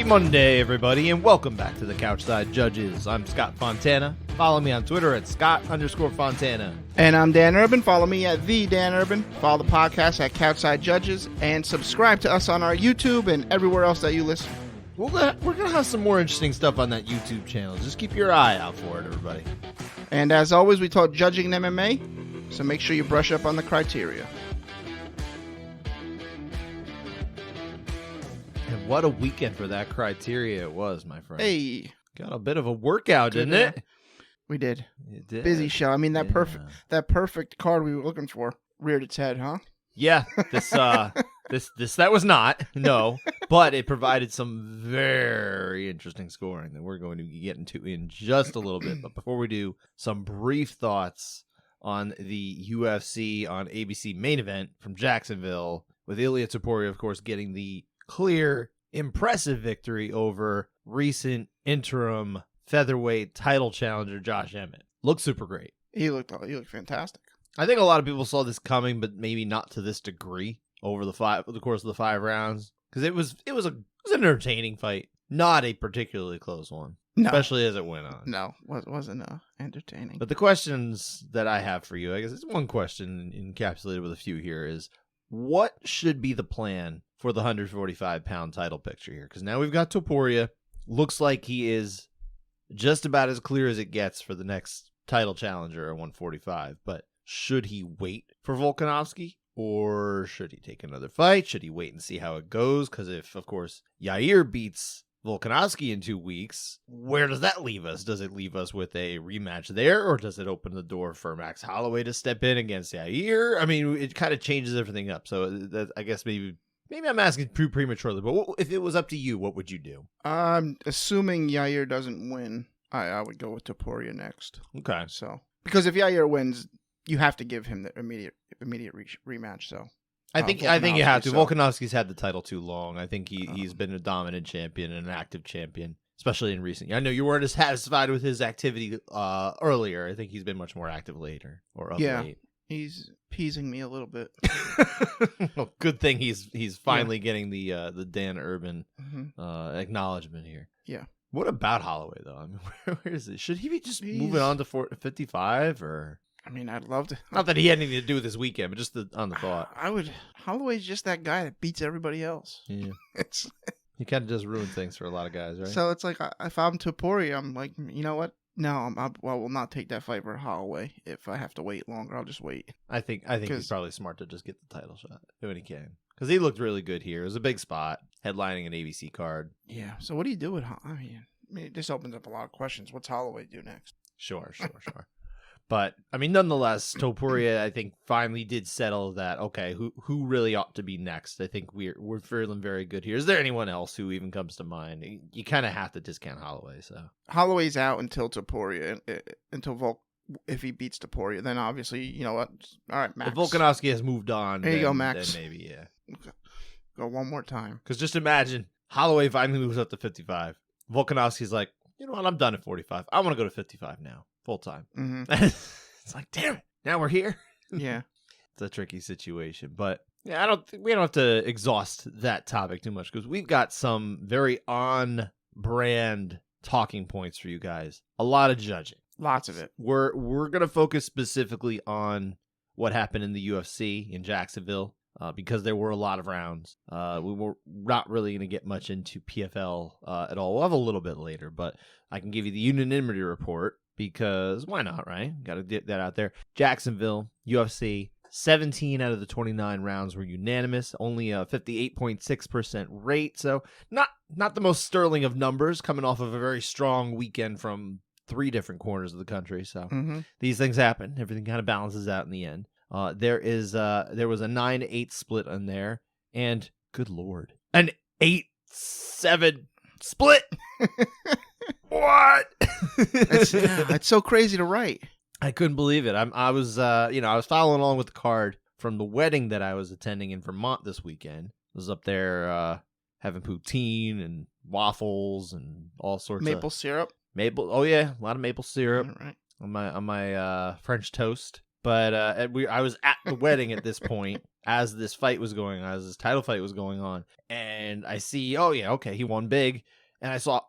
Monday, everybody, and welcome back to the Couchside Judges. I'm Scott Fontana. Follow me on Twitter at Scott_Fontana. And I'm Dan Urban. Follow me at the Dan Urban. Follow the podcast at Couchside Judges, and subscribe to us on our YouTube and everywhere else that you listen. We're going to have some more interesting stuff on that YouTube channel. Just keep your eye out for it, everybody. And as always, we talk judging in MMA, so make sure you brush up on the criteria. And what a weekend for that criteria it was, my friend. Hey. Got a bit of a workout, didn't it? We did. It did. Busy show. I mean, that perfect card we were looking for reared its head, huh? Yeah. That was not, no, but it provided some very interesting scoring that we're going to get into in just a little bit. But before we do, some brief thoughts on the UFC on ABC main event from Jacksonville, with Ilia Topuria, of course, getting the clear, impressive victory over recent interim featherweight title challenger Josh Emmett. Looked super great. He looked fantastic. I think a lot of people saw this coming, but maybe not to this degree over the course of the 5 rounds, because it was an entertaining fight, not a particularly close one, especially as it went on. No, wasn't entertaining. But the questions that I have for you, I guess it's one question encapsulated with a few here, is what should be the plan for the 145-pound title picture here? Because now we've got Topuria. Looks like he is just about as clear as it gets for the next title challenger at 145, but should he wait for Volkanovski, or should he take another fight? Should he wait and see how it goes? Because if, of course, Yair beats Volkanovski in 2 weeks, where does that leave us? Does it leave us with a rematch there, or does it open the door for Max Holloway to step in against Yair? I mean, it kind of changes everything up. So I guess maybe I'm asking too prematurely, but if it was up to you, what would you do? Assuming Yair doesn't win, I would go with Topuria next. Okay. So because if Yair wins, you have to give him the immediate rematch. So I think you have to. Volkanovski's had the title too long. I think he's been a dominant champion and an active champion, especially in recent years. I know you weren't as satisfied with his activity earlier. I think he's been much more active later or of late. He's appeasing me a little bit. Well, good thing he's finally getting the Dan Urban acknowledgement here. Yeah. What about Holloway though? I mean, where is it? Should he be just moving on to 55 or? I mean, I'd love to. Not that he had anything to do with this weekend, but just on the thought. Holloway's just that guy that beats everybody else. Yeah. He kind of does ruin things for a lot of guys, right? So it's like, if I'm Topuria, I'm like, you know what? No, I will not take that fight for Holloway. If I have to wait longer, I'll just wait. I think he's probably smart to just get the title shot when he can, because he looked really good here. It was a big spot, headlining an ABC card. Yeah. So what do you do with Holloway? I mean, this opens up a lot of questions. What's Holloway do next? Sure. But, I mean, nonetheless, Topuria, I think, finally did settle that, okay, who really ought to be next? I think we're feeling very good here. Is there anyone else who even comes to mind? You kind of have to discount Holloway, so. Holloway's out until Topuria, if he beats Topuria, then obviously, you know what? All right, Max. If Volkanovski has moved on, there you go, Max. Then maybe, yeah. Go one more time. Because just imagine, Holloway finally moves up to 55. Volkanovski's like, you know what, I'm done at 45. I want to go to 55 now. Full time. Mm-hmm. It's like, damn it, now we're here. Yeah. It's a tricky situation. But yeah, we don't have to exhaust that topic too much, because we've got some very on-brand talking points for you guys. A lot of judging. Lots of it. We're going to focus specifically on what happened in the UFC in Jacksonville, because there were a lot of rounds. We were not really going to get much into PFL at all. We'll have a little bit later, but I can give you the unanimity report, because why not, right? Got to get that out there. Jacksonville, UFC, 17 out of the 29 rounds were unanimous, only a 58.6% rate, so not the most sterling of numbers, coming off of a very strong weekend from 3 different corners of the country. So these things happen. Everything kind of balances out in the end. There was a 9-8 split on there, and good Lord, an 8-7 split. What? It's so crazy to write. I couldn't believe it. I was following along with the card from the wedding that I was attending in Vermont this weekend. I was up there having poutine and waffles and all sorts of maple syrup. Oh yeah, a lot of maple syrup. All right. On my French toast. But I was at the wedding at this point. as this fight was going on, as this title fight was going on. And I see, oh yeah, okay, he won big. And I saw,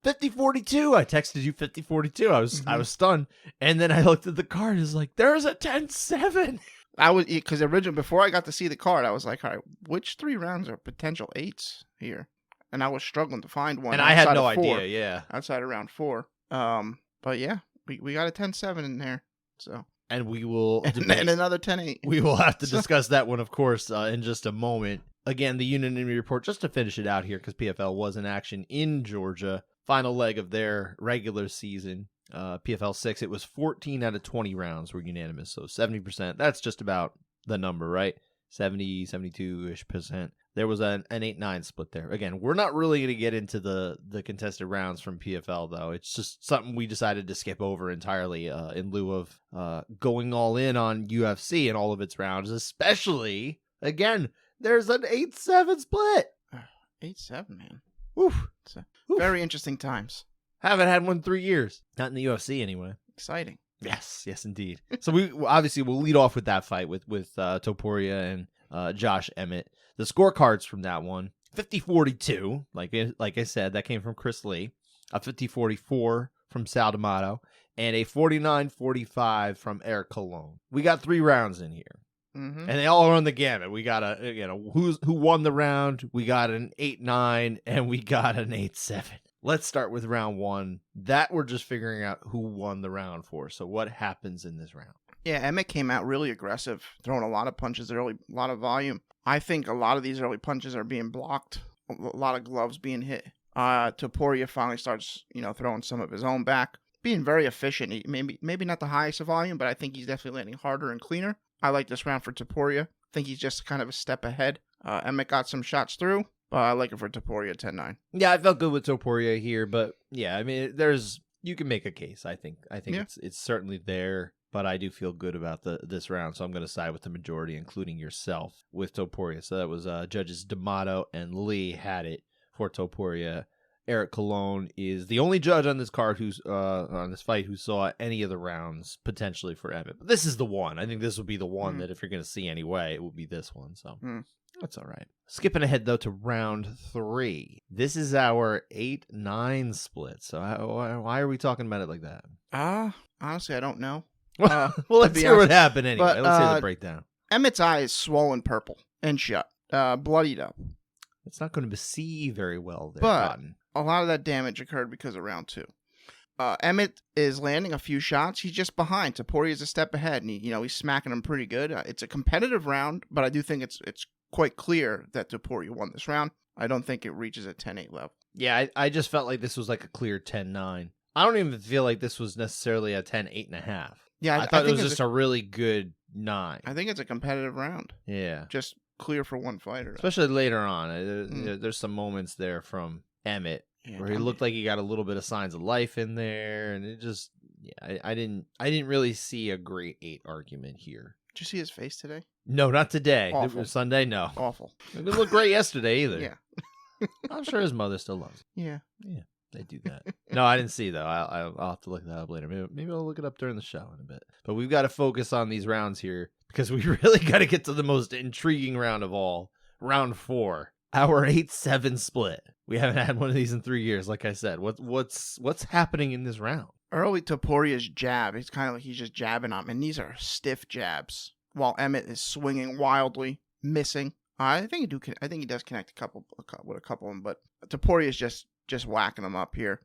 50-42. I texted you 50-42. I was stunned. And then I looked at the card. It's like, there's a 10-7. I was, because originally, before I got to see the card, I was like, all right, which 3 rounds are potential 8s here? And I was struggling to find one. And I had no idea, yeah. Outside of round 4. But yeah, we got a 10-7 in there. So. And we will debate. And another 10-8. We will have to discuss that one, of course, in just a moment. Again, the unanimity report, just to finish it out here, because PFL was in action in Georgia. Final leg of their regular season. PFL 6, it was 14 out of 20 rounds were unanimous. So 70%. That's just about the number, right? 70, 72-ish%. There was an 8-9 split there. Again, we're not really going to get into the contested rounds from PFL, though. It's just something we decided to skip over entirely in lieu of going all in on UFC and all of its rounds, especially, again, there's an 8-7 split. 8-7, man. Oof. Very interesting times. Haven't had one in 3 years. Not in the UFC, anyway. Exciting. Yes, indeed. So we obviously we'll lead off with that fight with Topuria and Josh Emmett. The scorecards from that one, 50-42, like I said, that came from Chris Lee. A 50-44 from Sal D'Amato, and a 49-45 from Eric Colon. We got 3 rounds in here. And they all run the gamut. We got who won the round, we got an 8-9, and we got an 8-7. Let's start with round 1. That we're just figuring out who won the round for. So what happens in this round? Yeah, Emmett came out really aggressive, throwing a lot of punches early, a lot of volume. I think a lot of these early punches are being blocked, a lot of gloves being hit. Topuria finally starts, throwing some of his own back, being very efficient. He, maybe not the highest of volume, but I think he's definitely landing harder and cleaner. I like this round for Topuria. I think he's just kind of a step ahead. Emmett got some shots through, but I like it for Topuria 10-9. Yeah, I felt good with Topuria here, but yeah, I mean, you can make a case. I think yeah. It's certainly there, but I do feel good about this round, so I'm going to side with the majority, including yourself, with Topuria. So that was judges D'Amato and Lee had it for Topuria. Eric Colon is the only judge on this card who's on this fight who saw any of the rounds potentially for Emmett. But this is the one. I think this will be the one that if you're going to see anyway, it will be this one. So that's all right. Skipping ahead, though, to round 3. This is our 8-9 split. So why are we talking about it like that? Honestly, I don't know. Well, let's hear what happened anyway. But, let's hear the breakdown. Emmett's eye is swollen purple and shut, bloodied up. It's not going to see very well there, but Cotton. A lot of that damage occurred because of round 2. Emmett is landing a few shots. He's just behind. Topuria's a step ahead, and he's smacking him pretty good. It's a competitive round, but I do think it's quite clear that Topuria won this round. I don't think it reaches a 10-8 level. Yeah, I just felt like this was like a clear 10-9. I don't even feel like this was necessarily a 10-8.5. Yeah, I thought it was just a really good 9. I think it's a competitive round. Yeah. Just clear for one fighter. Especially later on. There's some moments there from Emmett where he looked like he got a little bit of signs of life in there, and it just, I didn't really see a great 8 argument here. Did you see his face today? No, not today. Awful. Sunday, no. Awful. It didn't look great yesterday either. Yeah. I'm sure his mother still loves him. Yeah. They do that. No, I didn't see, though. I'll have to look that up later. Maybe I'll look it up during the show in a bit. But we've got to focus on these rounds here because we really got to get to the most intriguing round of all. Round 4. Our 8-7 split. We haven't had one of these in 3 years, like I said. What's happening in this round? Early Topuria's jab. It's kind of like he's just jabbing him, and these are stiff jabs. While Emmett is swinging wildly, missing. I think he does connect a couple of them, but Topuria is just whacking him up here.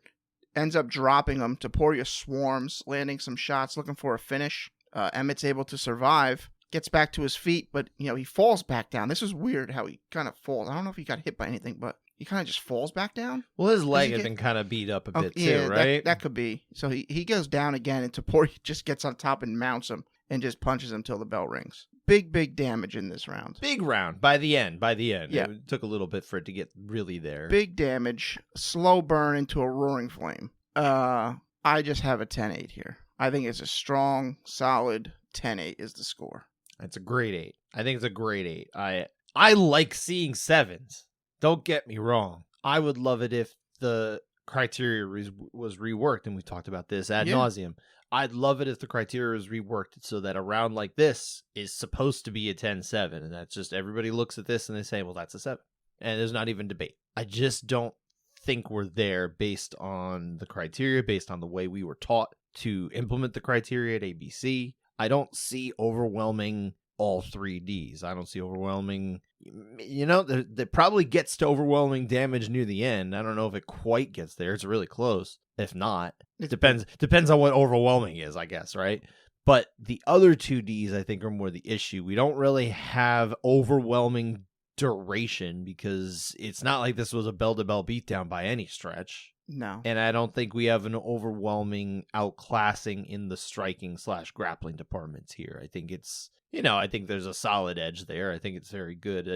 Ends up dropping him. Topuria swarms, landing some shots, looking for a finish. Emmett's able to survive. Gets back to his feet, but he falls back down. This is weird how he kind of falls. I don't know if he got hit by anything, but he kind of just falls back down. Well, his leg had been kind of beat up a bit too, right? That could be. So he goes down again, and Topuria just gets on top and mounts him and just punches him till the bell rings. Big damage in this round. Big round by the end. Yeah. It took a little bit for it to get really there. Big damage, slow burn into a roaring flame. I just have a 10-8 here. I think it's a strong, solid 10-8 is the score. It's a great 8. I think it's a great 8. I like seeing 7s. Don't get me wrong. I would love it if the criteria was reworked, and we talked about this ad Yeah. nauseum. I'd love it if the criteria was reworked so that a round like this is supposed to be a 10-7, and that's just everybody looks at this and they say, well, that's a 7. And there's not even debate. I just don't think we're there based on the criteria, based on the way we were taught to implement the criteria at ABC. I don't see overwhelming all 3Ds. I don't see overwhelming, that probably gets to overwhelming damage near the end. I don't know if it quite gets there. It's really close. If not, it depends on what overwhelming is, I guess, right? But the other 2Ds, I think, are more the issue. We don't really have overwhelming duration because it's not like this was a bell-to-bell beatdown by any stretch. No. And I don't think we have an overwhelming outclassing in the striking/grappling departments here. I think it's, I think there's a solid edge there. I think it's very good.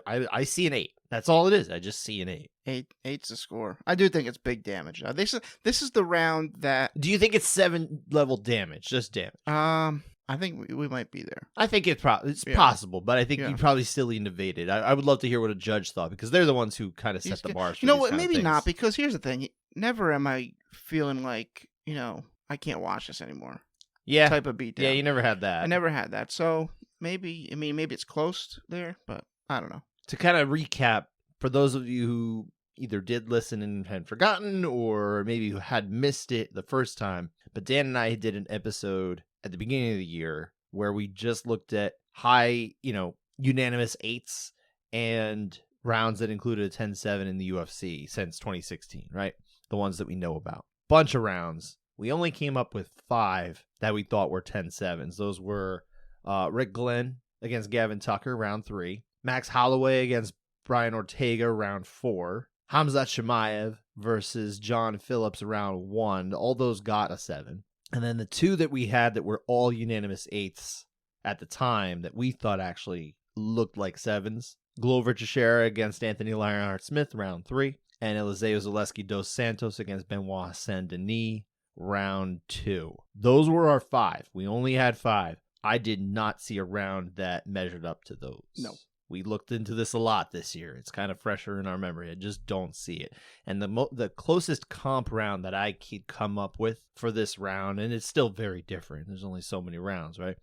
I see an 8. That's all it is. I just see an 8. 8's the score. I do think it's big damage. This is the round that. Do you think it's 7 level damage? Just damage? I think we might be there. I think it's possible, but I think you probably still innovated. I would love to hear what a judge thought because they're the ones who kind of set the bars. You know what? Maybe not, because here's the thing. Never am I feeling like, I can't watch this anymore. Yeah. Type of beatdown. Yeah, you never had that. I never had that. So maybe it's close there, but I don't know. To kind of recap, for those of you who either did listen and had forgotten or maybe who had missed it the first time, but Dan and I did an episode at the beginning of the year where we just looked at high, unanimous 8s and rounds that included a 10-7 in the UFC since 2016, right? The ones that we know about. Bunch of rounds. We only came up with 5 that we thought were 10-7s. Those were Rick Glenn against Gavin Tucker, round 3. Max Holloway against Brian Ortega, round 4. Hamzat Chimaev versus John Phillips, round 1. All those got a 7. And then the 2 that we had that were all unanimous 8s at the time that we thought actually looked like 7s. Glover Teixeira against Anthony Lionheart Smith, round 3. And Eliseo Zaleski dos Santos against Benoit Saint-Denis, round 2. Those were our 5. We only had 5. I did not see a round that measured up to those. No. We looked into this a lot this year. It's kind of fresher in our memory. I just don't see it. And the closest comp round that I could come up with for this round, and it's still very different. There's only so many rounds, right?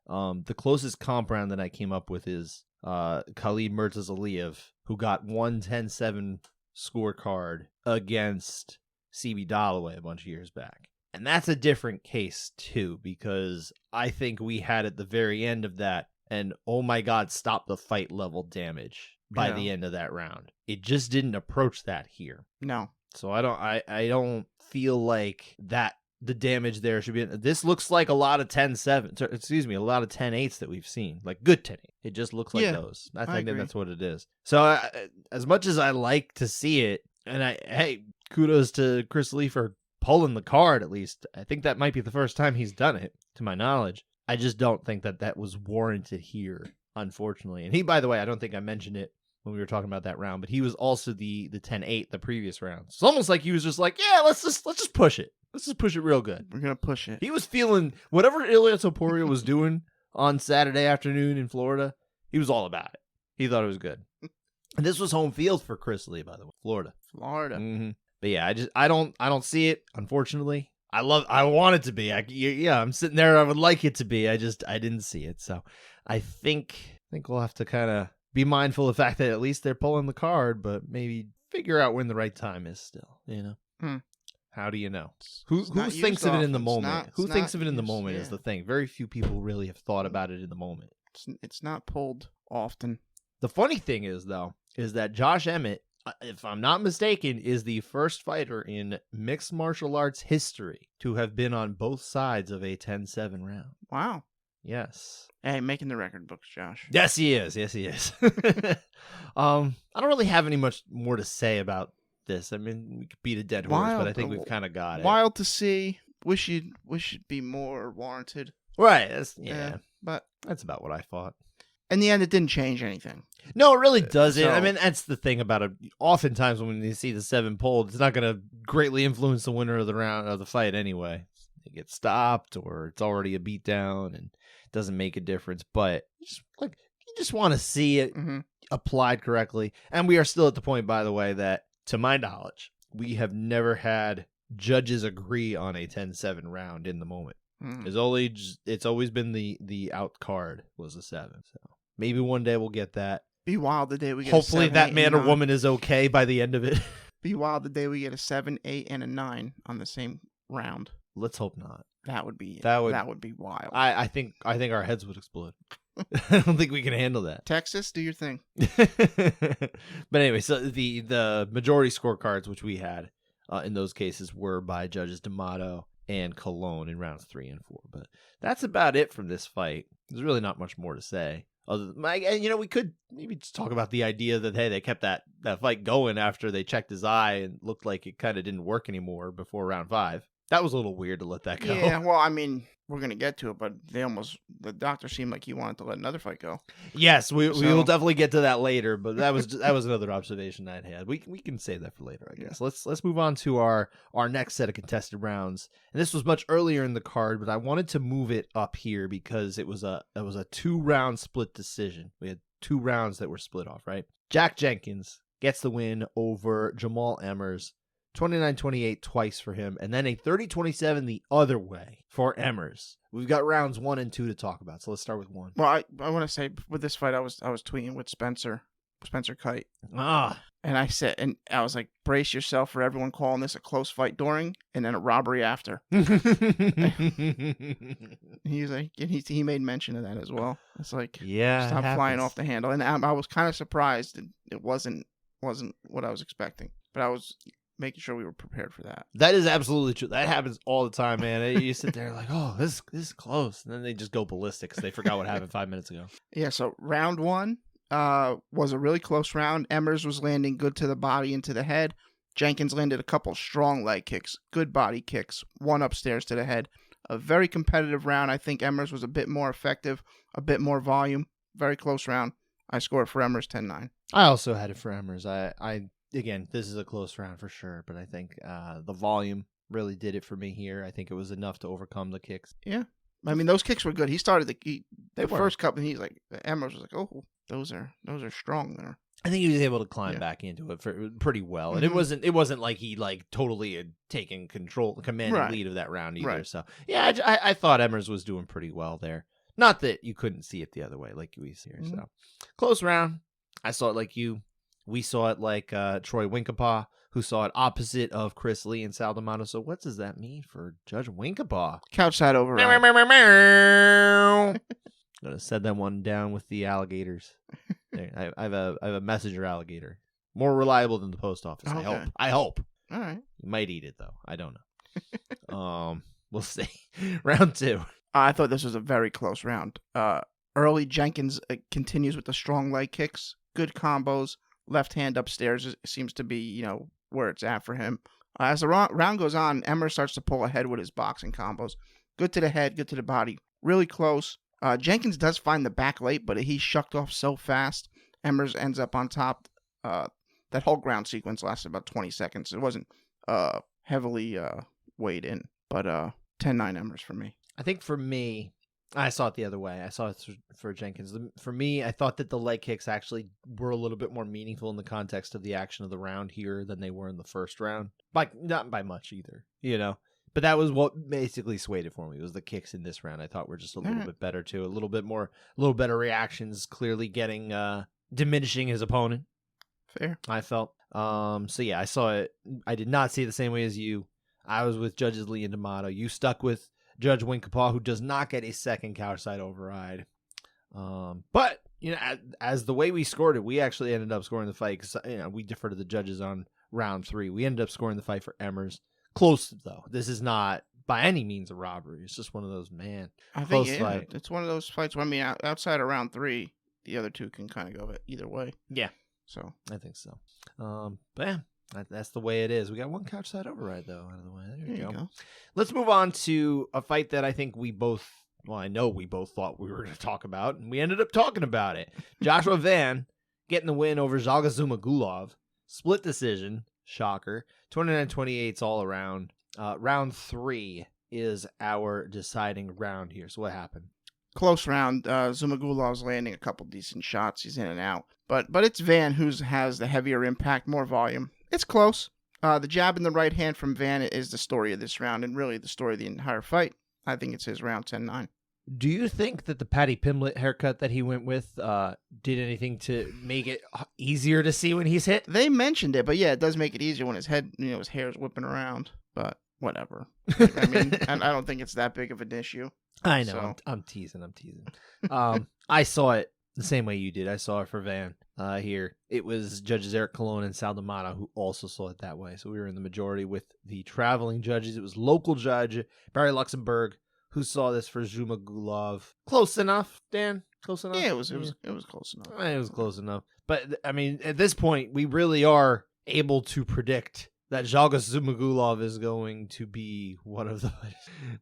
The closest comp round that I came up with is Khalid Murtazaliev, who got 1-10-7 scorecard against CB Dalloway a bunch of years back. And that's a different case, too, because I think we had at the very end of that, and oh my God, stop the fight level damage by the end of that round. It just didn't approach that here. No. So I don't feel like that the damage there should be. This looks like a lot of 10-7, excuse me, a lot of 10-8s that we've seen, like good 10-8. It just looks like those. I think that's what it is. So as much as I like to see it, and kudos to Chris Lee for pulling the card, at least. I think that might be the first time he's done it, to my knowledge. I just don't think that was warranted here, unfortunately. And he, by the way, I don't think I mentioned it when we were talking about that round, but he was also the 10-8 the previous round. It's almost like he was just like, yeah, let's just push it. Let's just push it real good. We're gonna push it. He was feeling whatever Ilia Topuria was doing on Saturday afternoon in Florida. He was all about it. He thought it was good. And this was home field for Chris Lee, by the way, Florida. Mm-hmm. But yeah, I don't see it, unfortunately. I want it to be. I'm sitting there. I would like it to be. I didn't see it. So I think we'll have to kind of be mindful of the fact that at least they're pulling the card, but maybe figure out when the right time is still, How do you know? Who thinks of it in the moment? Who thinks of it in the moment is the thing. Very few people really have thought about it in the moment. It's not pulled often. The funny thing is, though, is that Josh Emmett, if I'm not mistaken, is the first fighter in mixed martial arts history to have been on both sides of a 10-7 round. Wow. Yes. Hey, making the record books, Josh. Yes, he is. I don't really have any much more to say about this. I mean, we could beat a dead horse, but I think we've kind of got it. Wild to see. Wish you'd be more warranted. Right. But that's about what I thought. In the end, it didn't change anything. No, it really doesn't. I mean, that's the thing about it. Oftentimes when you see the 7 pulled, it's not going to greatly influence the winner of the round of the fight anyway. It gets stopped or it's already a beatdown and it doesn't make a difference. But you just want to see it applied correctly. And we are still at the point, by the way, that to my knowledge, we have never had judges agree on a 10-7 round in the moment. It's always been the out card was a 7. So maybe one day we'll get that. Be wild the day we get Hopefully a 7, that 8, man and or 9. woman is okay by the end of it. Be wild the day we get a 7, 8, and a 9 on the same round. Let's hope not. That would be wild. I think our heads would explode. I don't think we can handle that. Texas, do your thing. But anyway, so the majority scorecards which we had in those cases were by judges D'Amato and Colon in rounds 3 and 4. But that's about it from this fight. There's really not much more to say. We could maybe just talk about the idea that, hey, they kept that fight going after they checked his eye and looked like it kind of didn't work anymore before round 5. That was a little weird to let that go. Yeah, well, I mean, we're going to get to it, but the doctor seemed like he wanted to let another fight go. Yes, we will definitely get to that later, but that was another observation I'd had. We can save that for later, I guess. Yeah. Let's move on to our next set of contested rounds. And this was much earlier in the card, but I wanted to move it up here because it was a 2-round split decision. We had 2 rounds that were split off, right? Jack Jenkins gets the win over Jamal Emmers. 29-28 twice for him, and then a 30-27 the other way for Emmers. We've got rounds 1 and 2 to talk about, so let's start with 1. Well, I want to say with this fight, I was tweeting with Spencer Kite. And I said, and I was like, brace yourself for everyone calling this a close fight during, and then a robbery after. He's like, and he made mention of that as well. It's like, yeah, stop flying off the handle. And I was kind of surprised it wasn't what I was expecting, but I was making sure we were prepared for that. That is absolutely true. That happens all the time, man. You sit there like, oh, this is close. And then they just go ballistic because they forgot what happened 5 minutes ago. Yeah, so round 1 was a really close round. Emmers was landing good to the body and to the head. Jenkins landed a couple strong leg kicks, good body kicks, one upstairs to the head. A very competitive round. I think Emmers was a bit more effective, a bit more volume. Very close round. I scored for Emmers 10-9. I also had it for Emmers. Again, this is a close round for sure, but I think the volume really did it for me here. I think it was enough to overcome the kicks. Yeah. I mean, those kicks were good. He started the first couple, and he's like, Emmers was like, oh, those are strong there. I think he was able to climb back into it pretty well, and it wasn't like he totally had taken command and lead of that round either. Right. So yeah, I thought Emmers was doing pretty well there. Not that you couldn't see it the other way like we see here. So close round. I saw it like you. We saw it like Troy Winkapaw, who saw it opposite of Chris Lee and Sal D'Amato. So what does that mean for Judge Winkapaw? Couchside override. I'm going to set that one down with the alligators. There, I have a messenger alligator. More reliable than the post office, okay. I hope. All right. You might eat it, though. I don't know. We'll see. Round 2. I thought this was a very close round. Early Jenkins continues with the strong leg kicks, good combos. Left hand upstairs seems to be, where it's at for him. As the round goes on, Emmers starts to pull ahead with his boxing combos. Good to the head, good to the body. Really close. Jenkins does find the back late, but he shucked off so fast. Emmers ends up on top. That whole ground sequence lasted about 20 seconds. It wasn't heavily weighed in, but 10-9 Emmers for me. I think for me, I saw it the other way. I saw it for Jenkins. For me, I thought that the leg kicks actually were a little bit more meaningful in the context of the action of the round here than they were in the first round. Not by much either, But that was what basically swayed it for me. It was the kicks in this round. I thought were just a little bit better too. A little better reactions. Clearly diminishing his opponent. Fair. I felt. So yeah, I saw it. I did not see it the same way as you. I was with Judges Lee and D'Amato. You stuck with Judge Winkapaw, who does not get a second couchside override. But as the way we scored it, we actually ended up scoring the fight because we deferred to the judges on round 3. We ended up scoring the fight for Emmers. Close though. This is not by any means a robbery. It's just one of those close fight. It's one of those fights where outside of round 3, the other two can kind of go either way. Yeah. So I think so. But yeah. That's the way it is. We got one couchside override, though, out of the way. There you go. Let's move on to a fight that I think I know we both thought we were going to talk about, and we ended up talking about it. Joshua Van getting the win over Zhalga Zhumagulov. Split decision. Shocker. 29-28 all around. Round 3 is our deciding round here. So what happened? Close round. Zhumagulov's landing a couple decent shots. He's in and out. But it's Van who has the heavier impact, more volume. It's close. The jab in the right hand from Van is the story of this round, and really the story of the entire fight. I think it's his round 10-9. Do you think that the Patty Pimblett haircut that he went with did anything to make it easier to see when he's hit? They mentioned it, but yeah, it does make it easier when his head, his hair's whipping around. But whatever. I mean, I don't think it's that big of an issue. I know. So. I'm teasing. I saw it the same way you did. I saw it for Van here. It was judges Eric Colon and Sal D'Amato who also saw it that way. So we were in the majority with the traveling judges. It was local judge Barry Luxembourg who saw this for Zuma Gulov. Close enough, Dan? Close enough? Yeah, it was close enough. It was close enough. But, I mean, at this point, we really are able to predict that Zhalgas Zumagulov is going to be one of the...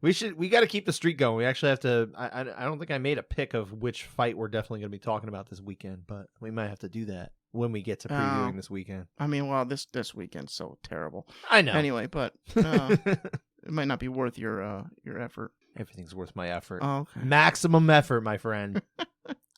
We got to keep the streak going. We actually have to... I don't think I made a pick of which fight we're definitely going to be talking about this weekend, but we might have to do that when we get to previewing this weekend. I mean, well, this weekend's so terrible. I know. Anyway, but it might not be worth your effort. Everything's worth my effort. Oh, okay. Maximum effort, my friend.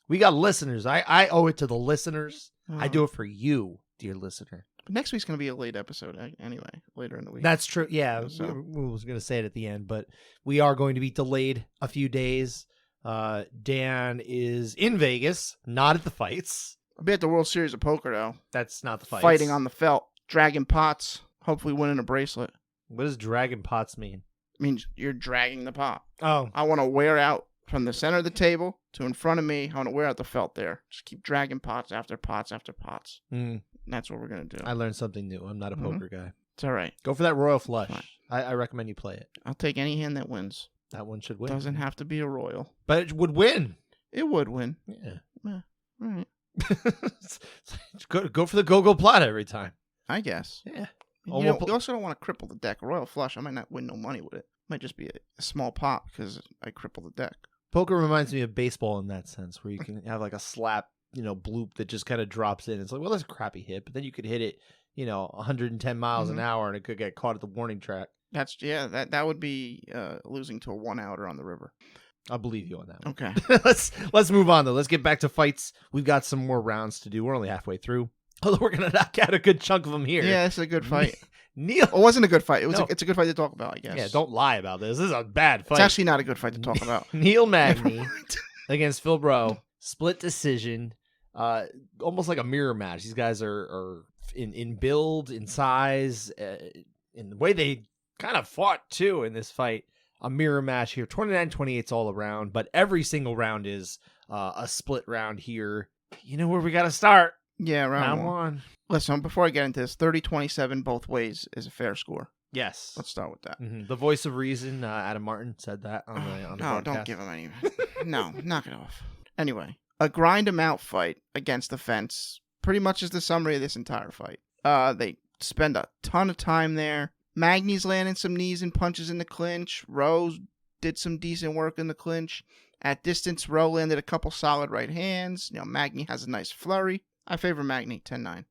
We got listeners. I owe it to the listeners. Oh. I do it for you, dear listener. But next week's going to be a late episode anyway, later in the week. That's true. Yeah, So. we was going to say it at the end, but we are going to be delayed a few days. Dan is in Vegas, not at the fights. I'll be at the World Series of Poker, though. That's not the fights. Fighting on the felt. Dragging pots. Hopefully winning a bracelet. What does dragon pots mean? It means you're dragging the pot. Oh. I want to wear out from the center of the table to in front of me. I want to wear out the felt there. Just keep dragging pots after pots after pots. Mm. That's what we're going to do. I learned something new. I'm not a poker guy. It's all right. Go for that royal flush. Fine. I recommend you play it. I'll take any hand that wins. That one should win. Doesn't have to be a royal. But it would win. It would win. Yeah. All right. Go for the go-go plot every time. I guess. Yeah. You also don't want to cripple the deck. A royal flush, I might not win no money with it. Might just be a small pop because I cripple the deck. Poker reminds me of baseball in that sense, where you can have like a slap, bloop that just kind of drops in. It's like, well, that's a crappy hit, but then you could hit it, 110 miles an hour, and it could get caught at the warning track. That would be losing to a one-outer on the river. I'll believe you on that one. Okay. Let's move on though. Let's get back to fights. We've got some more rounds to do. We're only halfway through. Although we're gonna knock out a good chunk of them here. Yeah, it's a good fight. Neil, it wasn't a good fight. It's a good fight to talk about, I guess. Yeah, don't lie about this. This is a bad fight. It's actually not a good fight to talk about. Neil Magny against Phil Bro, split decision, almost like a mirror match. These guys are in build, in size, in the way they kind of fought too in this fight. A mirror match here, 29-28 all around, but every single round is a split round here. You know where we got to start? Yeah, round one. one. Listen, before I get into this, 30-27 both ways is a fair score. Yes. Let's start with that. Mm-hmm. The voice of reason, Adam Martin, said that on the broadcast. Don't give him any. No, knock it off. Anyway, a grind him out fight against the fence pretty much is the summary of this entire fight. They spend a ton of time there. Magny's landing some knees and punches in the clinch. Rose did some decent work in the clinch. At distance, Rowe landed a couple solid right hands. Magny has a nice flurry. I favor Magny, 10-9.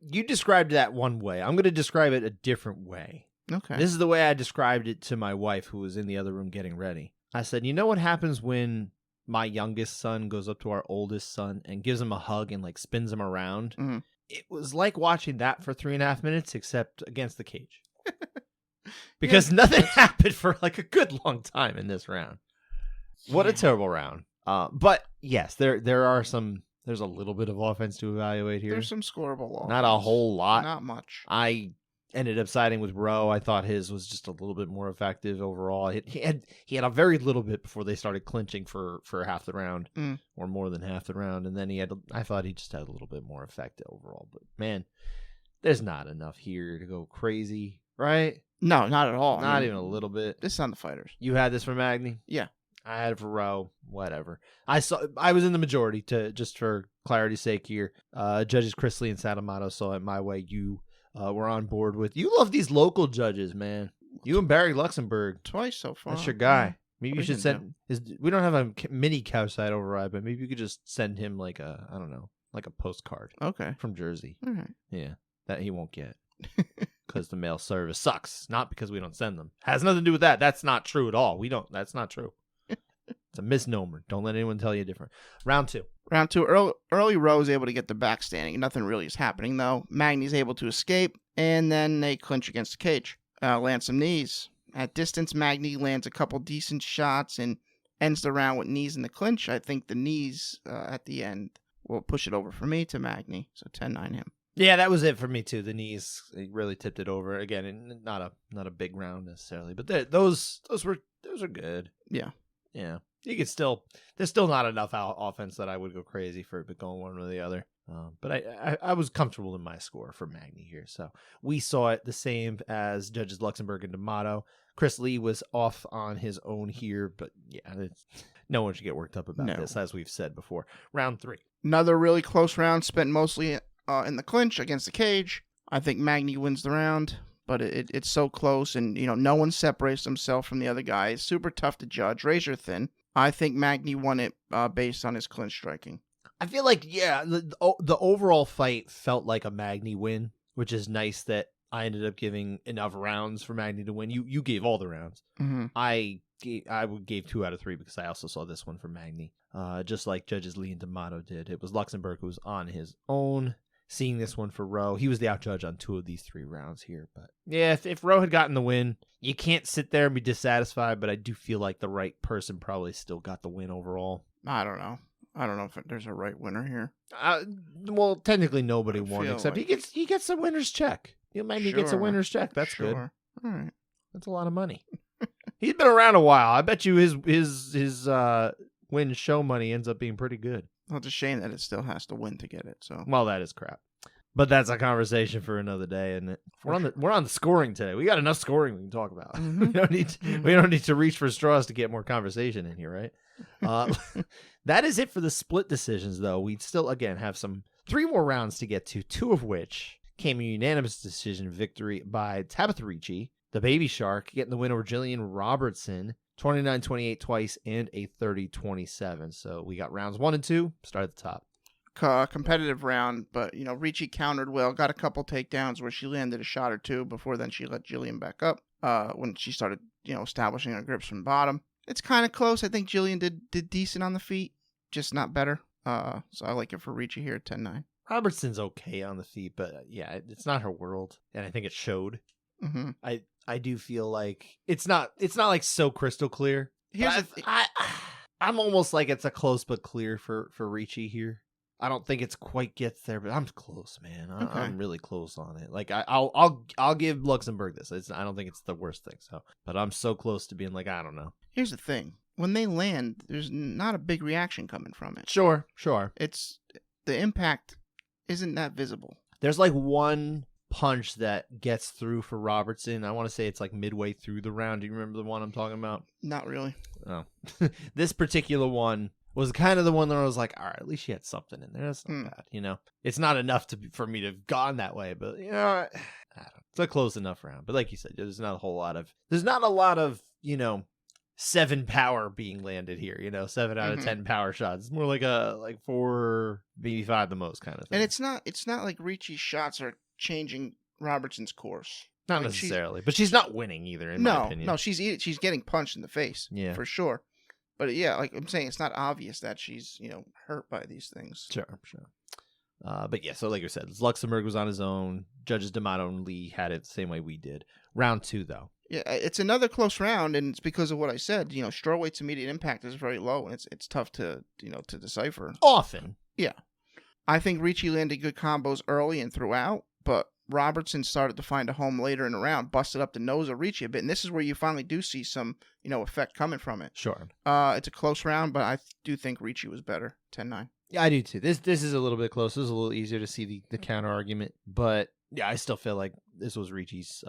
You described that one way. I'm going to describe it a different way. Okay. This is the way I described it to my wife, who was in the other room getting ready. I said, you know what happens when my youngest son goes up to our oldest son and gives him a hug and spins him around? Mm-hmm. It was like watching that for 3.5 minutes, except against the cage. Because nothing happened for a good long time in this round. What a terrible round. But yes, there's a little bit of offense to evaluate here. There's some scoreable offense. Not a whole lot. Not much. I ended up siding with Rowe. I thought his was just a little bit more effective overall. He had a very little bit before they started clinching for half the round, or more than half the round, and then I thought he just had a little bit more effect overall. But man, there's not enough here to go crazy, right? No, not at all. Not even a little bit. This is on the fighters. You had this for Magny? Yeah. I had it for Rowe. Whatever. I was in the majority, just for clarity's sake here. Judges Chrisley and Sadamato saw it my way. You were on board with. You love these local judges, man. You and Barry Luxembourg. Twice so far. That's your guy. Yeah. Maybe you should send. We don't have a mini couchside override, but maybe you could just send him a postcard. Okay. From Jersey. All right. Yeah, that he won't get. Because the mail service sucks. Not because we don't send them. Has nothing to do with that. That's not true at all. That's not true. It's a misnomer. Don't let anyone tell you different. Round two. Early Rowe is able to get the back standing. Nothing really is happening, though. Magny's able to escape. and then they clinch against the cage. Land some knees. At distance, Magny lands a couple decent shots and ends the round with knees in the clinch. I think the knees at the end will push it over for me to Magny. So 10-9 him. Yeah, that was it for me too. The knees really tipped it over again, and not a big round necessarily, but those are good. Yeah. You could still, there's still not enough offense that I would go crazy for it, but going one or the other. But I was comfortable in my score for Magny here, so we saw it the same as judges Luxembourg and D'Amato. Chris Lee was off on his own here, but yeah, no one should get worked up about this, as we've said before. Round 3. Another really close round, spent mostly in the clinch against the cage. I think Magny wins the round, but it's so close, and no one separates himself from the other guy. It's super tough to judge, razor thin. I think Magny won it based on his clinch striking. I feel like, the overall fight felt like a Magny win, which is nice that I ended up giving enough rounds for Magny to win. You gave all the rounds. Mm-hmm. I gave 2 out of 3 because I also saw this one for Magny. Just like judges Lee and D'Amato did. It was Luxembourg who was on his own. Seeing this one for Rowe, he was the outjudge on 2 of these 3 rounds here. But yeah, if Rowe had gotten the win, you can't sit there and be dissatisfied, but I do feel like the right person probably still got the win overall. I don't know if there's a right winner here. Well, technically nobody won, except like... he gets a winner's check. Magny gets a winner's check. That's good. All right. That's a lot of money. He's been around a while. I bet you his win show money ends up being pretty good. Well, it's a shame that it still has to win to get it. So, well, that is crap. But that's a conversation for another day, isn't it? We're on the scoring today. We got enough scoring we can talk about. Mm-hmm. We don't need to reach for straws to get more conversation in here, right? That is it for the split decisions, though. We still again have 3 more rounds to get to, 2 of which came a unanimous decision victory by Tabitha Ricci, the Baby Shark, getting the win over Jillian Robertson, 29-28 twice, and a 30-27. So we got rounds 1 and 2. Start at the top. Competitive round, but Ricci countered well, got a couple takedowns where she landed a shot or 2 before then she let Jillian back up when she started establishing her grips from bottom. It's kind of close. I think Jillian did decent on the feet, just not better. So I like it for Ricci here at 10-9. Robertson's okay on the feet, but yeah, it's not her world, and I think it showed. Mm-hmm. I do feel like it's not like so crystal clear. I'm almost like it's a close but clear for Ricci here. I don't think it's quite gets there, but I'm close, man. I'm really close on it. Like I'll give Luxembourg this. I don't think it's the worst thing. So, but I'm so close to being like, I don't know. Here's the thing: when they land, there's not a big reaction coming from it. Sure. It's the impact isn't that visible. There's like one punch that gets through for Robertson. I want to say it's like midway through the round. Do you remember the one I'm talking about? Not really. Oh, this particular one was kind of the one that I was like, all right, at least she had something in there. That's not bad. It's not enough for me to have gone that way, but I don't know. It's a close enough round. But like you said, there's not a lot of 7 power being landed here, 7 out of 10 power shots. It's more like 4, maybe 5 the most kind of thing. And it's not like Ricci's shots are changing Robertson's course. Not necessarily, but she's not winning either, in my opinion. No, she's getting punched in the face, for sure. But yeah, like I'm saying, it's not obvious that she's, hurt by these things. Sure. But yeah, so like I said, Luxembourg was on his own. Judges D'Amato and Lee had it the same way we did. Round 2, though. Yeah, it's another close round, and it's because of what I said. Strawweight's immediate impact is very low, and it's tough to to decipher. Often. Yeah. I think Ricci landed good combos early and throughout, but Robertson started to find a home later in the round, busted up the nose of Ricci a bit, and this is where you finally do see some, effect coming from it. Sure. It's a close round, but I do think Ricci was better, 10-9. Yeah, I do too. This is a little bit closer. This is a little easier to see the counter argument, but yeah, I still feel like this was Ricci's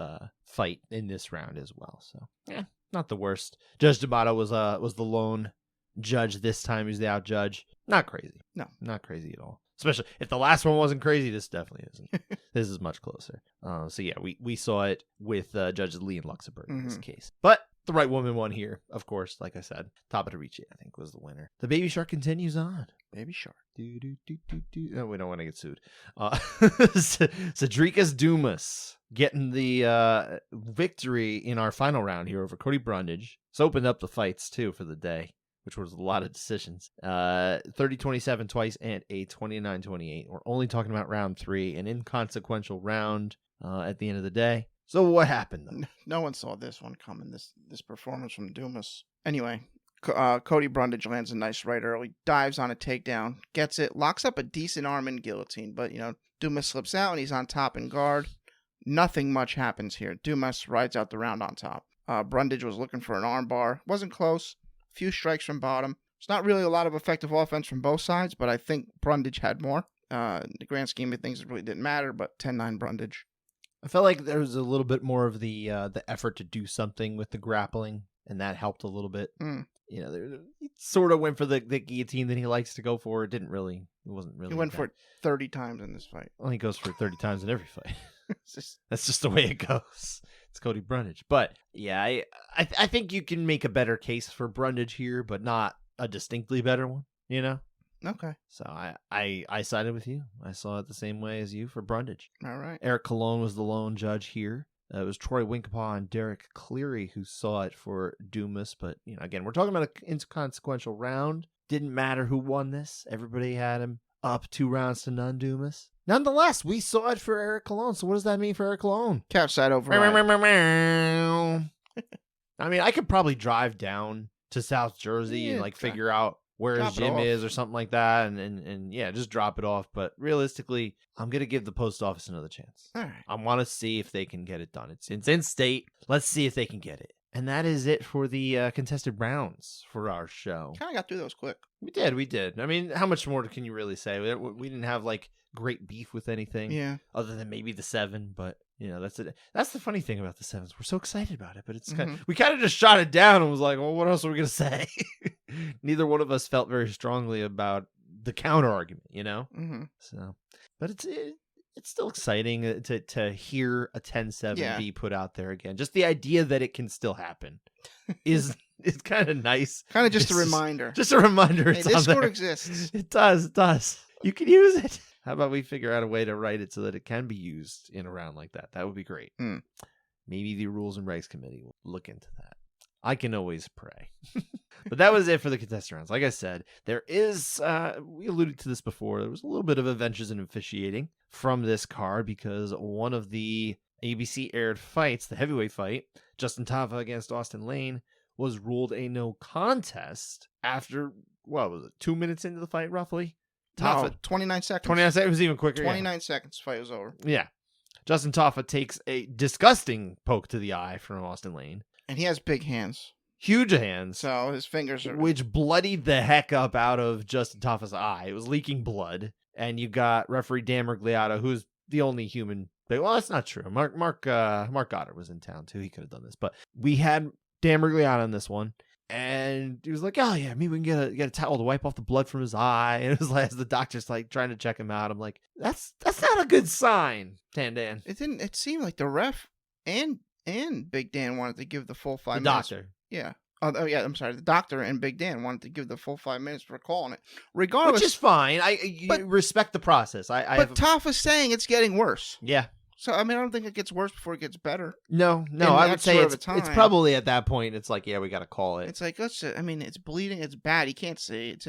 fight in this round as well. So yeah, not the worst. Judge D'Amato was the lone judge this time. He's the out judge. Not crazy. No, not crazy at all. Especially if the last one wasn't crazy, this definitely isn't. This is much closer. So yeah, we saw it with judges Lee and Luxembourg in this case. But the right woman won here, of course. Like I said, Tabitha Ricci, I think, was the winner. The Baby Shark continues on. Baby Shark. No, we don't want to get sued. Cedrikas Dumas getting the victory in our final round here over Cody Brundage. It's opened up the fights, too, for the day, which was a lot of decisions. 30-27 twice and a 29-28. We're only talking about round 3, an inconsequential round. at the end of the day. So what happened, though? No one saw this one coming, this performance from Dumas. Anyway, Cody Brundage lands a nice right early, dives on a takedown, gets it, locks up a decent arm in guillotine, but, Dumas slips out and he's on top in guard. Nothing much happens here. Dumas rides out the round on top. Brundage was looking for an arm bar. Wasn't close. Few strikes from bottom. It's not really a lot of effective offense from both sides, but I think Brundage had more. In the grand scheme of things, it really didn't matter, but 10-9 Brundage. I felt like there was a little bit more of the effort to do something with the grappling, and that helped a little bit. He sort of went for the guillotine that he likes to go for. It wasn't really. He went for it 30 times in this fight. Well, he goes for it 30 times in every fight. That's just the way it goes. It's Cody Brundage. But yeah, I think you can make a better case for Brundage here, but not a distinctly better one, Okay. So I sided with you. I saw it the same way as you for Brundage. All right. Eric Colon was the lone judge here. It was Troy Winkapaw and Derek Cleary who saw it for Dumas. But, again, we're talking about an inconsequential round. Didn't matter who won this. Everybody had him up 2-0 Dumas. Nonetheless, we saw it for Eric Colon. So what does that mean for Eric Colon? Couch side over. I mean, I could probably drive down to South Jersey and figure out where his gym is or something like that, and yeah, just drop it off. But realistically, I'm gonna give the post office another chance. All right. I want to see if they can get it done. It's in state. Let's see if they can get it. And that is it for the contested rounds for our show. Kind of got through those quick. We did. I mean, how much more can you really say? We didn't have great beef with anything. Yeah. Other than maybe the 7, but that's it. That's the funny thing about the 7s. We're so excited about it, but it's we kind of just shot it down and was like, well, what else are we gonna say? Neither one of us felt very strongly about the counter argument, Mm-hmm. So, but it's still exciting to hear a 10-7 be put out there again. Just the idea that it can still happen is kind of nice. Kind of just a reminder. Just a reminder. Hey, this score exists. It does. You can use it. How about we figure out a way to write it so that it can be used in a round like that? That would be great. Maybe the Rules and Regs Committee will look into that. I can always pray. But that was it for the contestant rounds. Like I said, there is, we alluded to this before, there was a little bit of adventures in officiating from this card because one of the ABC aired fights, the heavyweight fight, Justin Taffa against Austin Lane, was ruled a no contest after, what was it, 2 minutes into the fight roughly? No, 29 seconds. 29 seconds. It was even quicker. 29 seconds. Fight was over. Yeah. Justin Taffa takes a disgusting poke to the eye from Austin Lane. And he has big hands. Huge hands. So his fingers are... Which bloodied the heck up out of Justin Taffa's eye. It was leaking blood. And you got referee Dan Mergliato, who's the only human... Well, that's not true. Mark Goddard was in town, too. He could have done this. But we had Dan Mergliato in this one. And he was like, oh, yeah, maybe we can get a towel to wipe off the blood from his eye. And it was like, as the doctor's trying to check him out. I'm like, that's not a good sign, Dan. It seemed like the ref and Big Dan wanted to give the full 5 minutes. The doctor. Yeah. Oh, yeah, I'm sorry. The doctor and Big Dan wanted to give the full 5 minutes for calling it. Regardless. Which is fine. I respect the process. But Taffa's saying it's getting worse. Yeah. So, I mean, I don't think it gets worse before it gets better. No, I would say it's probably at that point, it's like, yeah, we got to call it. It's like, it's bleeding, it's bad, he can't see it,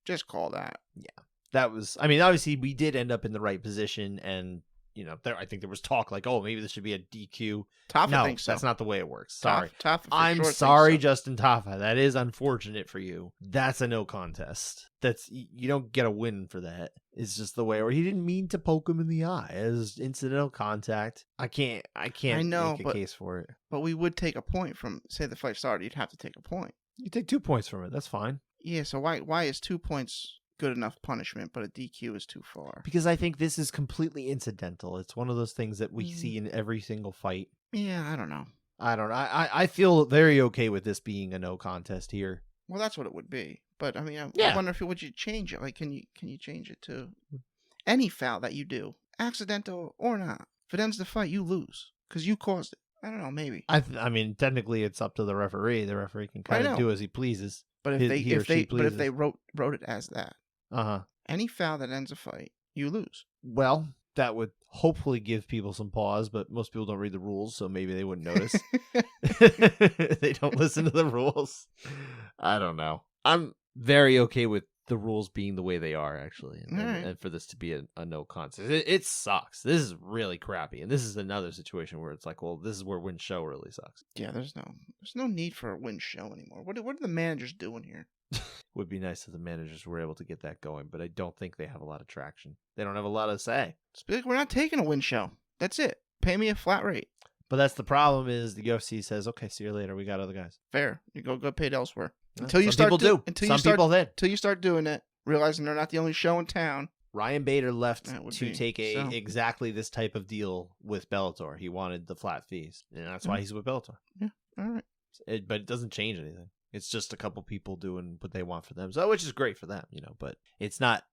just call that. Yeah, that was, obviously we did end up in the right position, and, I think there was talk like, oh, maybe this should be a DQ. Taffa thinks so. That's not the way it works. Sorry. Taffa I'm sorry, Justin Taffa. That is unfortunate for you. That's a no contest. You don't get a win for that. It's just the way where he didn't mean to poke him in the eye. It was incidental contact. I can't make a case for it. But we would take a point from, say the fight started, you'd have to take a point. You take 2 points from it. That's fine. Yeah, so why is 2 points good enough punishment, but a DQ is too far? Because I think this is completely incidental. It's one of those things that we see in every single fight. Yeah, I don't know. I feel very okay with this being a no contest here. Well, that's what it would be. But, I wonder if would you change it? Like, can you change it to any foul that you do, accidental or not? If it ends the fight, you lose because you caused it. I don't know, maybe. Technically, it's up to the referee. The referee can kind of do as he pleases. But if they wrote it as that, any foul that ends a fight, you lose. Well, that would hopefully give people some pause, but most people don't read the rules, so maybe they wouldn't notice. They don't listen to the rules. I don't know. I'm very okay with the rules being the way they are, actually, and, Alright. and for this to be a no contest. It sucks. This is really crappy, and this is another situation where it's like, well, this is where win show really sucks. Yeah, there's no need for a win show anymore. What are the managers doing here? Would be nice if the managers were able to get that going, but I don't think they have a lot of traction. They don't have a lot to say. Just be like, we're not taking a win show. That's it. Pay me a flat rate. But that's the problem is the UFC says, okay, see you later. We got other guys. Fair. You go paid elsewhere. Yeah, Until you some start people do. Until Some you start, people did. Until you start doing it, realizing they're not the only show in town. Ryan Bader left That would to be take so. exactly this type of deal with Bellator. He wanted the flat fees, and that's why he's with Bellator. Yeah, all right. But it doesn't change anything. It's just a couple people doing what they want for them, so which is great for them, But it's not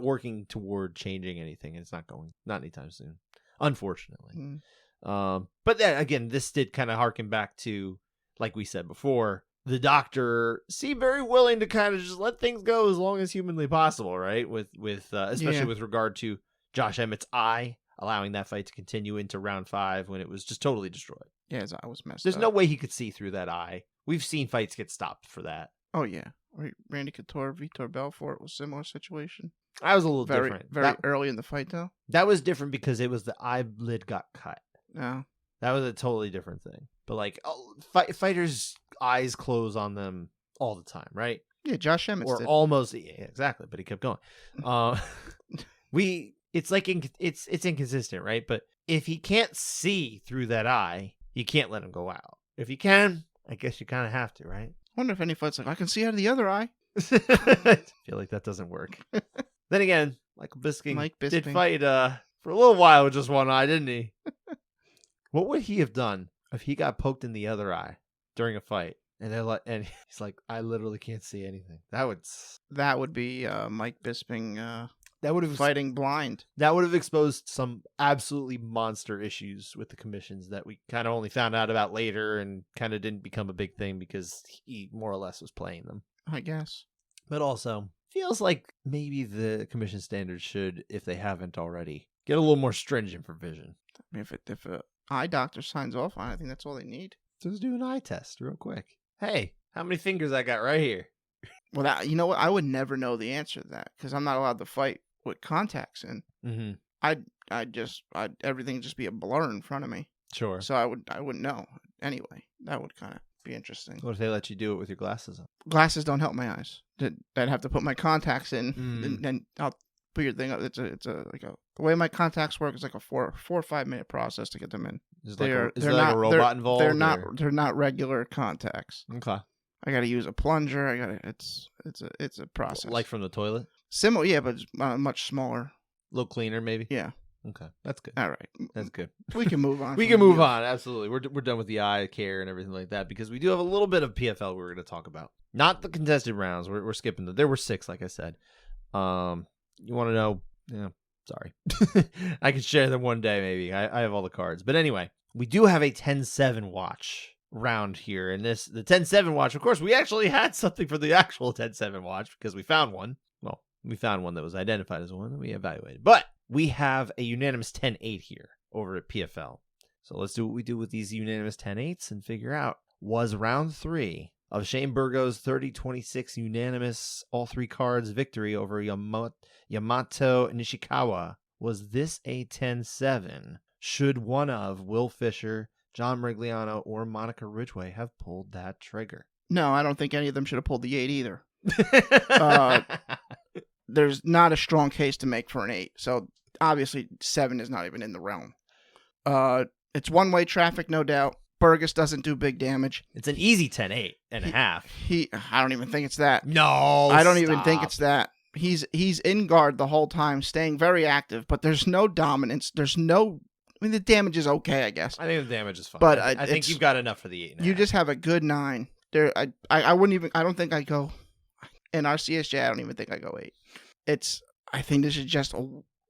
working toward changing anything. It's not anytime soon, unfortunately. But then again, this did kind of harken back to, like we said before, the doctor seemed very willing to kind of just let things go as long as humanly possible, right? With especially with regard to Josh Emmett's eye, allowing that fight to continue into round 5 when it was just totally destroyed. Yeah, his eye was messed There's up. no way he could see through that eye. We've seen fights get stopped for that. Oh, yeah. Randy Couture, Vitor Belfort was a similar situation. That was a little Very, different. very early in the fight, though. That was different because it was the eyelid got cut. No. That was a totally different thing. But fighters' eyes close on them all the time, right? Yeah, Josh Emmett Or did. almost, yeah, exactly. But he kept going. It's like it's inconsistent, right? But if he can't see through that eye, you can't let him go out. If you can, I guess you kind of have to, right? I wonder if any fight's like, I can see out of the other eye. I feel like that doesn't work. Then again, Mike Bisping did fight for a little while with just one eye, didn't he? What would he have done if he got poked in the other eye during a fight? And he's like, I literally can't see anything. That would be Mike Bisping. That would have fighting blind. That would have exposed some absolutely monster issues with the commissions that we kind of only found out about later and kind of didn't become a big thing because he more or less was playing them, I guess. But also feels like maybe the commission standards should, if they haven't already, get a little more stringent for vision. I mean, if a eye doctor signs off on it, I think that's all they need. Just do an eye test real quick. Hey, how many fingers I got right here? Well, you know what? I would never know the answer to that because I'm not allowed to fight with contacts in. Mm-hmm. I'd everything just be a blur in front of me. Sure. So I wouldn't know. Anyway, that would kind of be interesting. What if they let you do it with your glasses on? Glasses don't help my eyes. I'd have to put my contacts in, and then I'll put your thing up. The way my contacts work is like a 4 or 5 minute process to get them in. Is there a robot involved? They're not regular contacts. Okay. I got to use a plunger. It's a process. Like from the toilet? Similar, yeah, but it's much smaller. A little cleaner, maybe? Yeah. Okay. That's good. All right. That's good. We can move on. We can move on. Absolutely. We're done with the eye care and everything like that because we do have a little bit of PFL we're going to talk about. Not the contested rounds. We're skipping them. There were 6, like I said. You want to know? Yeah. Sorry. I can share them one day, maybe. I have all the cards. But anyway, we do have a 10-7 watch round here. And the 10-7 watch, of course, we actually had something for the actual 10-7 watch because we found one. Well, we found one that was identified as one that we evaluated. But we have a unanimous 10-8 here over at PFL. So let's do what we do with these unanimous 10-8s and figure out, was round 3 of Shane Burgo's 30-26 unanimous all 3 cards victory over Yamato Nishikawa, was this a 10-7? Should one of Will Fisher, John Merigliano, or Monica Ridgway have pulled that trigger? No, I don't think any of them should have pulled the 8 either. There's not a strong case to make for an 8. So obviously 7 is not even in the realm. It's one-way traffic, no doubt. Burgess doesn't do big damage. It's an easy 10-8 and a half. I don't even think it's that. No, I don't even think it's that. He's in guard the whole time, staying very active, but there's no dominance. The damage is okay, I guess. I think the damage is fine. But I think you've got enough for the 8. You just have a good 9. There, I wouldn't even. I don't think I go in our CSJ. I don't even think I go 8. I think this is just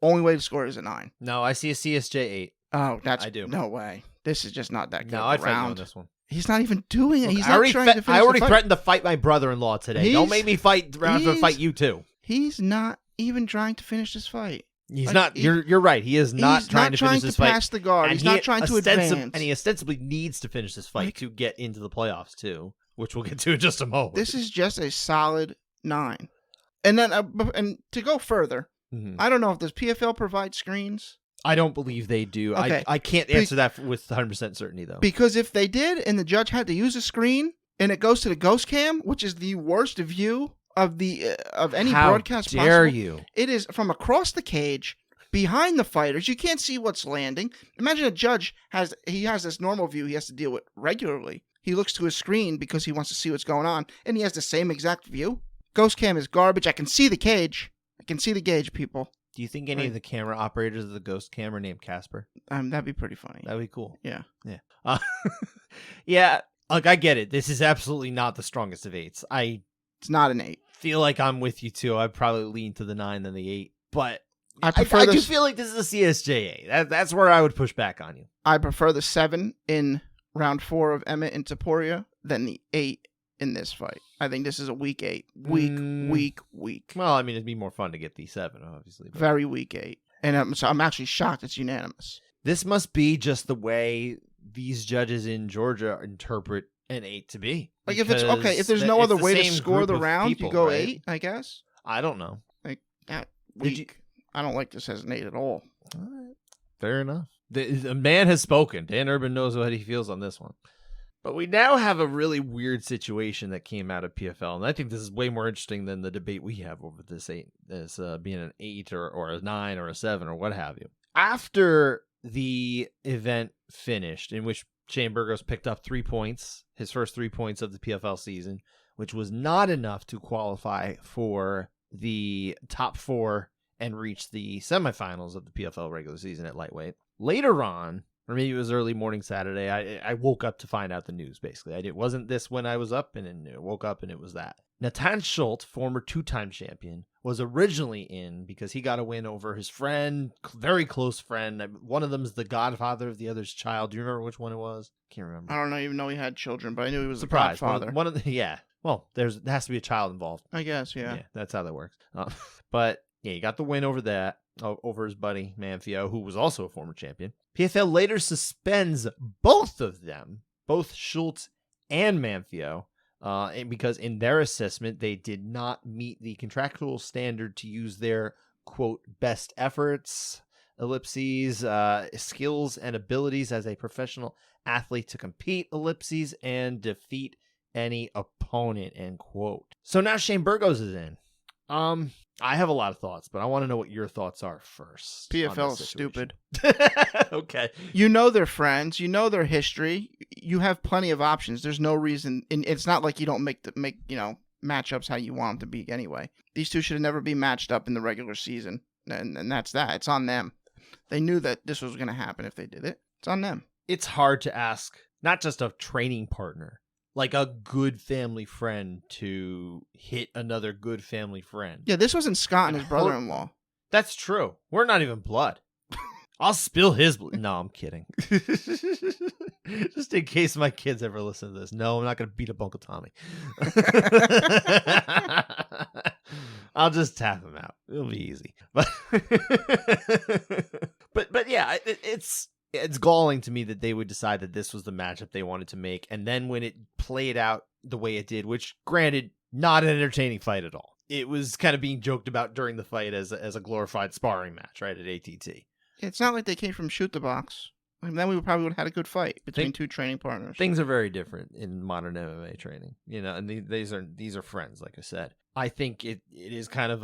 only way to score is a 9. No, I see a CSJ 8. Oh, I do. No way. This is just not that good. No, I'd fight you on this one. He's not even doing it. Look, He's not trying to finish I already the fight. threatened to fight my brother-in-law today. Don't make me fight around to fight you too. He's not even trying to finish this fight. He's not. You're right. He is not trying to finish this fight. He's not trying to pass the guard. He's not trying to advance. And he ostensibly needs to finish this fight to get into the playoffs too, which we'll get to in just a moment. This is just a solid 9. And then, and to go further, Mhm. I don't know if does PFL provide screens. I don't believe they do. Okay. I can't answer that with 100% certainty, though. Because if they did, and the judge had to use a screen, and it goes to the ghost cam, which is the worst view of the of any broadcast How dare possible. you? It is from across the cage, behind the fighters. You can't see what's landing. Imagine a judge has this normal view he has to deal with regularly. He looks to his screen because he wants to see what's going on, and he has the same exact view. Ghost cam is garbage. I can see the cage. I can see the gauge, people. Do you think any of the camera operators of the ghost cam are named Casper? That'd be pretty funny. That'd be cool. Yeah. Yeah. Yeah. Like, I get it. This is absolutely not the strongest of 8s. It's not an 8. Feel like I'm with you too. I'd probably lean to the 9 than the 8, but I prefer I do this. feel like this is a CSJA. That's where I would push back on you. I prefer the 7 in round 4 of Emmett and Topuria than the 8 in this fight. I think this is a weak 8. Weak. Well, I mean, it'd be more fun to get the 7, obviously. But Very weak 8. And so I'm actually shocked it's unanimous. this must be just the way these judges in Georgia interpret an 8 to be. Like, if it's okay, if there's no other way to score the round, you go right? 8, I guess. I don't know. Like, that Did weak. I don't like this as an 8 at all. All right. Fair enough. The man has spoken. Dan Urban knows what he feels on this one. But we now have a really weird situation that came out of PFL, and I think this is way more interesting than the debate we have over this 8, this being an 8 or a 9 or a 7 or what have you. After the event finished, in which Shane Burgos picked up 3 points, his first 3 points of the PFL season, which was not enough to qualify for the top 4 and reach the semifinals of the PFL regular season at lightweight. Later on, or maybe it was early morning Saturday, I woke up to find out the news, basically. It wasn't this when I was up, and then I woke up and it was that. Natan Schultz, former 2-time champion, was originally in because he got a win over his friend, very close friend. One of them's the godfather of the other's child. Do you remember which one it was? Can't remember. I don't even know he had children, but I knew he was Surprise. the godfather. One of the, yeah. Well, there has to be a child involved. I guess, yeah. That's how that works. But yeah, he got the win over that, over his buddy Manfio, who was also a former champion. PFL later suspends both of them, both Schultz and Manfio, because in their assessment, they did not meet the contractual standard to use their, quote, best efforts, ellipses, skills and abilities as a professional athlete to compete, ellipses, and defeat any opponent, end quote. So now Shane Burgos is in. I have a lot of thoughts, but I want to know what your thoughts are first. PFL is stupid. Okay. You know their friends. You know their history. You have plenty of options. There's no reason. And it's not like you don't make matchups how you want them to be anyway. These two should have never been matched up in the regular season. And that's that. It's on them. They knew that this was going to happen if they did it. It's on them. It's hard to ask, not just a training partner, like a good family friend to hit another good family friend. Yeah, this wasn't Scott and his brother-in-law. That's true. We're not even blood. I'll spill his blood. No, I'm kidding. Just in case my kids ever listen to this. No, I'm not going to beat up Uncle Tommy. I'll just tap him out. It'll be easy. But yeah, it's galling to me that they would decide that this was the matchup they wanted to make. And then when it played out the way it did, which granted, not an entertaining fight at all. It was kind of being joked about during the fight as a glorified sparring match, right, at ATT. It's not like they came from shoot the box. And then we probably would have had a good fight between two training partners. Things are very different in modern MMA training, and these are friends, like I said. I think it is kind of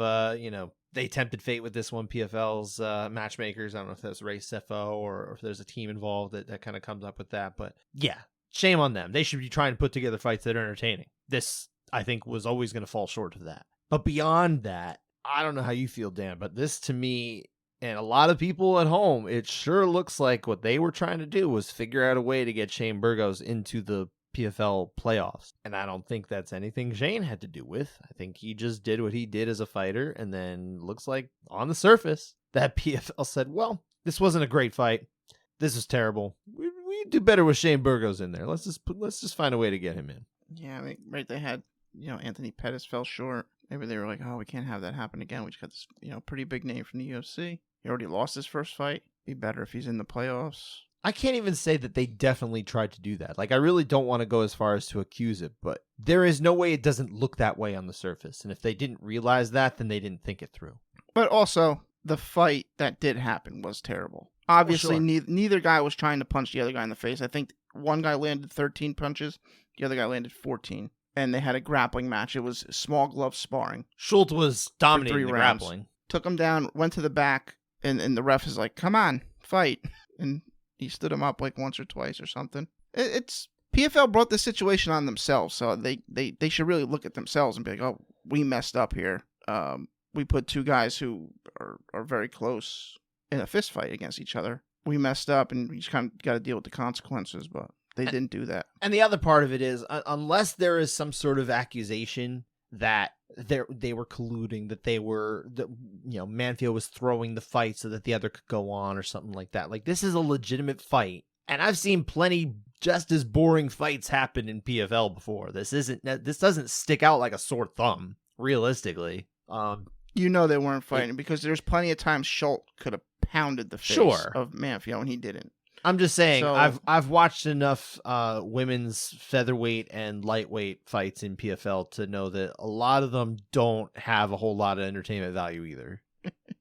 they tempted fate with this one. PFL's matchmakers. I don't know if that's Ray Sefo or if there's a team involved that kind of comes up with that. But yeah, shame on them. They should be trying to put together fights that are entertaining. This, I think, was always going to fall short of that. But beyond that, I don't know how you feel, Dan, but this to me, and a lot of people at home, it sure looks like what they were trying to do was figure out a way to get Shane Burgos into the PFL playoffs. And I don't think that's anything Shane had to do with. I think he just did what he did as a fighter, and then looks like on the surface that PFL said, well, this wasn't a great fight. This is terrible. We do better with Shane Burgos in there. Let's just find a way to get him in. Yeah, I mean, right, they had, Anthony Pettis fell short. Maybe they were like, oh, we can't have that happen again. We just got this, pretty big name from the UFC. He already lost his first fight. Be better if he's in the playoffs. I can't even say that they definitely tried to do that. Like, I really don't want to go as far as to accuse it, but there is no way it doesn't look that way on the surface. And if they didn't realize that, then they didn't think it through. But also, the fight that did happen was terrible. Obviously, neither guy was trying to punch the other guy in the face. I think one guy landed 13 punches, the other guy landed 14. And they had a grappling match. It was small glove sparring. Schultz was dominating the grappling. Took him down, went to the back, and the ref is like, come on, fight. And he stood him up like once or twice or something. It's PFL brought the situation on themselves, so they should really look at themselves and be like, oh, we messed up here. We put two guys who are very close in a fist fight against each other. We messed up, and we just kind of got to deal with the consequences, but they didn't do that. And the other part of it is, unless there is some sort of accusation that they were colluding, that Manfield was throwing the fight so that the other could go on or something like that. Like, this is a legitimate fight. And I've seen plenty just as boring fights happen in PFL before. This doesn't stick out like a sore thumb, realistically. They weren't fighting because there's plenty of times Schultz could have pounded the face of Manfield and he didn't. I'm just saying, I've watched enough women's featherweight and lightweight fights in PFL to know that a lot of them don't have a whole lot of entertainment value either.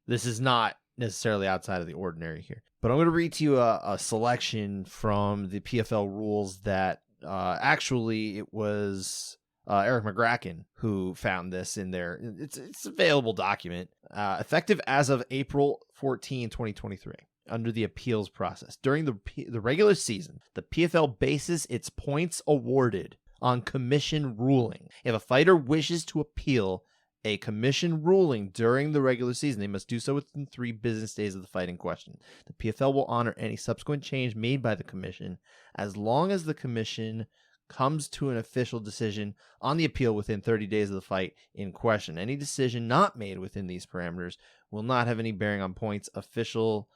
This is not necessarily outside of the ordinary here. But I'm going to read to you a selection from the PFL rules that actually it was Eric McGracken who found this in there. It's an available document, effective as of April 14, 2023. Under the appeals process. During the regular season, the PFL bases its points awarded on commission ruling. If a fighter wishes to appeal a commission ruling during the regular season, they must do so within 3 business days of the fight in question. The PFL will honor any subsequent change made by the commission as long as the commission comes to an official decision on the appeal within 30 days of the fight in question. Any decision not made within these parameters will not have any bearing on points, official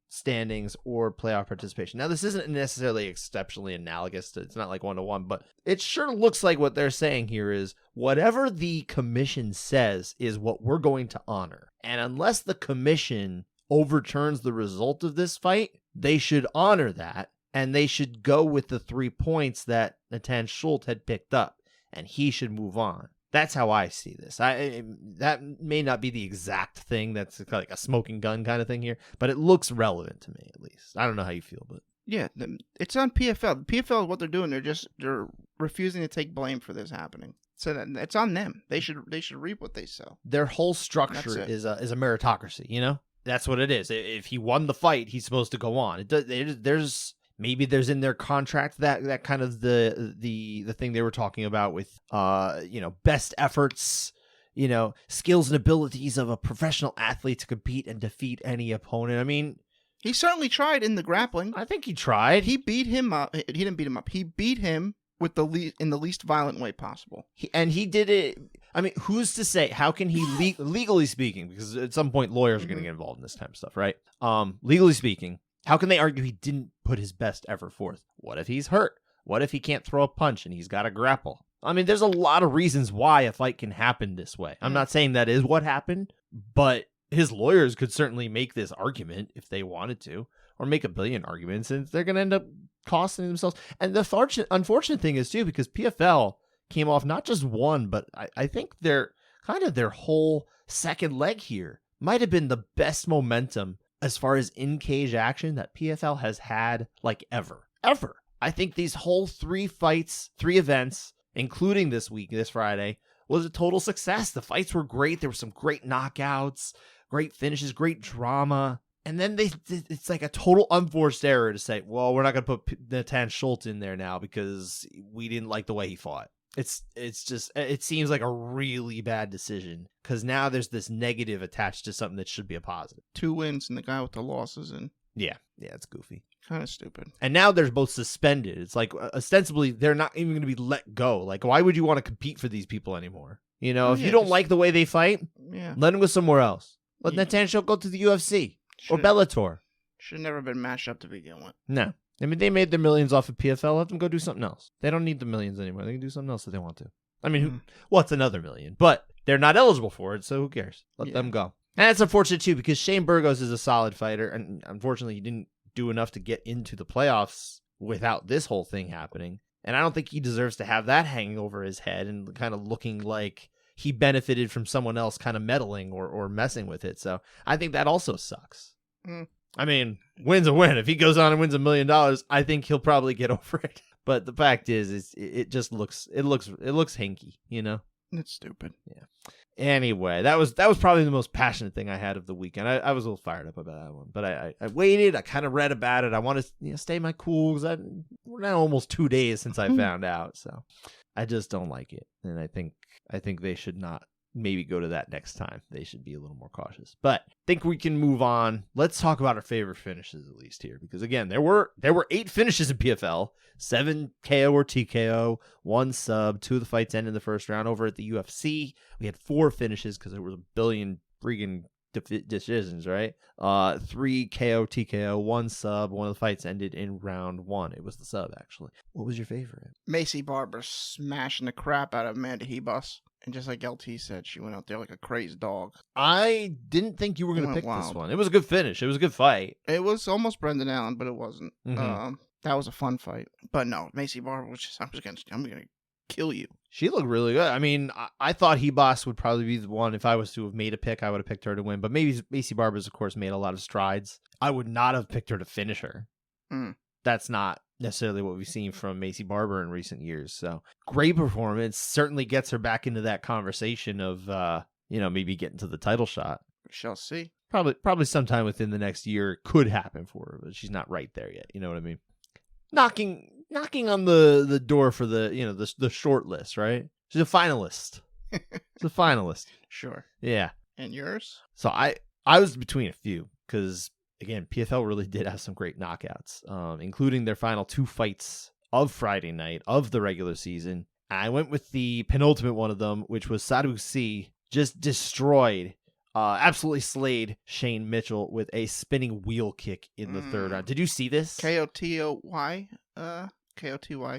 standings, or playoff participation. Now, this isn't necessarily exceptionally analogous to, it's not like 1-to-1, but it sure looks like what they're saying here is whatever the commission says is what we're going to honor. And unless the commission overturns the result of this fight, they should honor that. And they should go with the 3 points that Natan Schultz had picked up, and he should move on. That's how I see this. That may not be the exact thing that's like a smoking gun kind of thing here, but it looks relevant to me at least. I don't know how you feel, but yeah, it's on PFL. PFL, what they're doing, they're refusing to take blame for this happening. So it's on them. They should reap what they sow. Their whole structure is a meritocracy. You know, that's what it is. If he won the fight, he's supposed to go on. Maybe there's in their contract that kind of the thing they were talking about with best efforts, skills and abilities of a professional athlete to compete and defeat any opponent. I mean, he certainly tried in the grappling. I think he tried. He beat him up. He didn't beat him up. He beat him with in the least violent way possible. He did it. I mean, who's to say? How can he legally speaking? Because at some point lawyers are going to get involved in this type of stuff, right? Legally speaking. How can they argue he didn't put his best effort forth? What if he's hurt? What if he can't throw a punch and he's got to grapple? I mean, there's a lot of reasons why a fight can happen this way. I'm not saying that is what happened, but his lawyers could certainly make this argument if they wanted to, or make a billion arguments, and they're going to end up costing themselves. And the unfortunate thing is, too, because PFL came off not just one, but I think their whole second leg here might have been the best momentum as far as in-cage action that PFL has had, like, ever. I think these whole 3 events, including this Friday, was a total success. The fights were great. There were some great knockouts, great finishes, great drama. And then it's like a total unforced error to say, well, we're not going to put Natan Schultz in there now because we didn't like the way he fought. It seems like a really bad decision because now there's this negative attached to something that should be a positive. 2 wins and the guy with the losses in. Yeah, it's goofy. Kind of stupid. And now they're both suspended. It's like ostensibly they're not even going to be let go. Like, why would you want to compete for these people anymore? If you don't like the way they fight, let them go somewhere else. Let Natan Schultz go to the UFC or Bellator. Should never have been matched up to begin with. No. I mean, they made their millions off of PFL. Let them go do something else. They don't need the millions anymore. They can do something else if they want to. I mean, what's another million? But they're not eligible for it, so who cares? Let them go. And it's unfortunate, too, because Shane Burgos is a solid fighter, and unfortunately, he didn't do enough to get into the playoffs without this whole thing happening. And I don't think he deserves to have that hanging over his head and kind of looking like he benefited from someone else kind of meddling or messing with it. So I think that also sucks. I mean, win's a win. If he goes on and wins $1 million, I think he'll probably get over it. But the fact is it just looks hinky, you know? It's stupid. Yeah. Anyway, that was probably the most passionate thing I had of the weekend. I was a little fired up about that one, but I waited. I kind of read about it. I want to stay my cool because we're now almost 2 days since I found out, so I just don't like it, and I think they should not maybe go to that next time. They should be a little more cautious. But I think we can move on. Let's talk about our favorite finishes at least here, because again, there were 8 finishes in PFL, 7 KO or TKO, 1 sub, 2 of the fights ended in the first round. Over at the UFC, we had 4 finishes because there was a billion freaking decisions, right? 3 KO, TKO, 1 sub, 1 of the fights ended in round 1. It was the sub, actually. What was your favorite? Macy Barber smashing the crap out of Amanda Hebus. And just like LT said, she went out there like a crazy dog. I didn't think you were going to pick wild. This one. It was a good finish. It was a good fight. It was almost Brendan Allen, but it wasn't. Mm-hmm. That was a fun fight. But no, Macy Barber was just, I'm going to kill you. She looked really good. I mean, I thought Hebus would probably be the one. If I was to have made a pick, I would have picked her to win. But maybe Macy Barber's, of course, made a lot of strides. I would not have picked her to finish her. That's not necessarily what we've seen from Macy Barber in recent years. So great performance. Certainly gets her back into that conversation of, maybe getting to the title shot. We shall see. Probably sometime within the next year could happen for her, but she's not right there yet. You know what I mean? Knocking on the door for the short list, right? She's a finalist. She's a finalist. Sure. Yeah. And yours? So I was between a few because, again, PFL really did have some great knockouts, including their final 2 fights of Friday night of the regular season. I went with the penultimate one of them, which was Sadu C. Just destroyed, absolutely slayed Shane Mitchell with a spinning wheel kick in the 3rd round. Did you see this? KOTY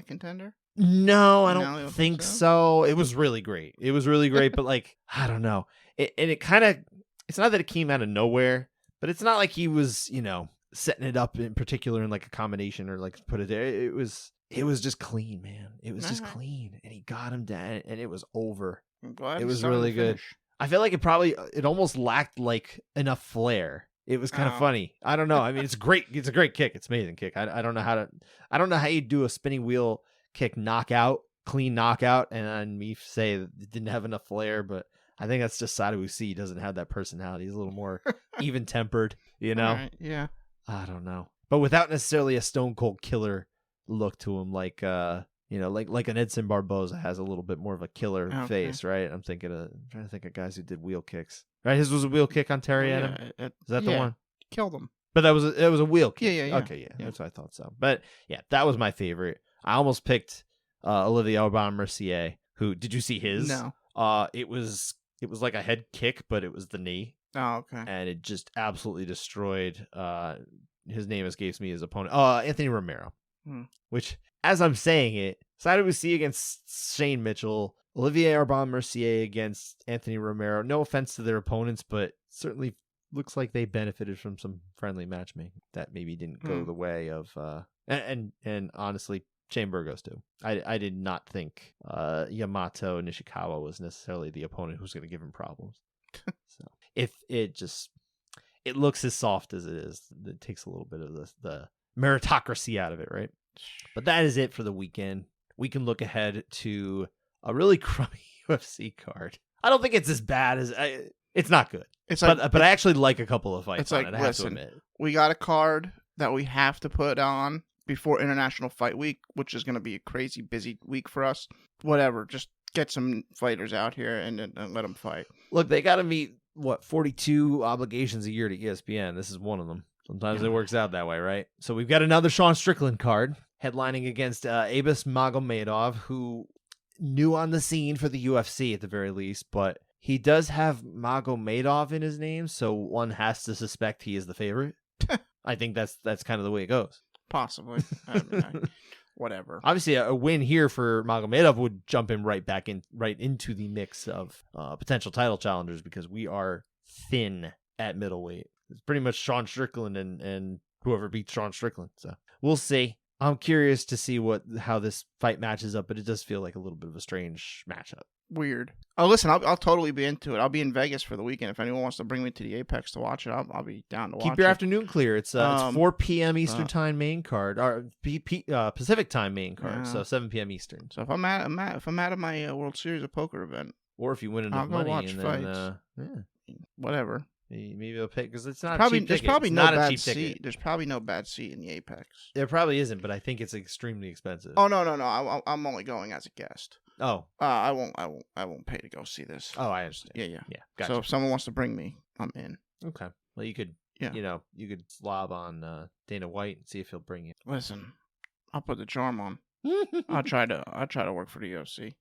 contender? No, I don't think so. It was really great. But I don't know. It's not that it came out of nowhere, but it's not like he was, setting it up in particular in like a combination or like put it there. It was just clean, man. It was just clean, and he got him down, and it was over. I'm glad it was really good. I feel like it almost lacked like enough flair. It was kind of funny. I don't know. I mean, it's great. It's a great kick. It's an amazing kick. I don't know how you do a spinning wheel kick clean knockout, and me say that it didn't have enough flair, but I think that's just Sadu C doesn't have that personality. He's a little more even tempered, Right, yeah. I don't know. But without necessarily a stone cold killer look to him, like an Edson Barboza has a little bit more of a killer face, right? I'm trying to think of guys who did wheel kicks. Right, his was a wheel kick on Terry Adam. Is that the one? Killed him. But it was a wheel kick. Yeah. Okay, yeah, that's what I thought so. But yeah, that was my favorite. I almost picked Olivier Aubin-Mercier. Who did you see his? No. It was like a head kick, but it was the knee. Oh, okay. And it just absolutely destroyed. His name escapes me. His opponent, Anthony Romero. Which, as I'm saying it, Sadu C against Shane Mitchell, Olivier Aubin-Mercier against Anthony Romero. No offense to their opponents, but certainly looks like they benefited from some friendly matchmaking that maybe didn't go the way of. And honestly, Shane Burgos too. I did not think Yamato Nishikawa was necessarily the opponent who's going to give him problems. So if it looks as soft as it is, it takes a little bit of the meritocracy out of it, right? But that is it for the weekend. We can look ahead to a really crummy UFC card. I don't think it's as bad as it's not good. But I actually like a couple of fights. It's like, listen, we got a card that we have to put on before International Fight Week, which is going to be a crazy busy week for us. Whatever, just get some fighters out here and let them fight. Look, they got to meet 42 obligations a year to ESPN. This is one of them. Sometimes it works out that way, right? So we've got another Sean Strickland card headlining against Abus Magomedov, who new on the scene for the UFC at the very least, but he does have Magomedov in his name, so one has to suspect he is the favorite. I think that's kind of the way it goes. Possibly. I mean, whatever. Obviously, a win here for Magomedov would jump him right into the mix of potential title challengers, because we are thin at middleweight. It's pretty much Sean Strickland and whoever beats Sean Strickland. So we'll see. I'm curious to see how this fight matches up, but it does feel like a little bit of a strange matchup. Weird. Oh, listen, I'll totally be into it. I'll be in Vegas for the weekend. If anyone wants to bring me to the Apex to watch it, I'll be down to watch it. Keep your afternoon clear. It's 4 p.m. Eastern time main card, or Pacific time main card, so 7 p.m. Eastern. So if I'm out of my World Series of Poker event, or if you win enough money, watch and fights. Then, whatever. Maybe they'll pick because it's not probably a cheap there's ticket. probably It's no not a bad cheap seat. ticket. There's probably no bad seat in the Apex. There probably isn't, but I think it's extremely expensive. Oh no! I'm only going as a guest. Oh, I won't pay to go see this. Oh, I understand. Yeah. Gotcha. So if someone wants to bring me, I'm in. Okay. Well, you could, you could slob on Dana White and see if he'll bring you. Listen, I'll put the charm on. I'll try to work for the UFC.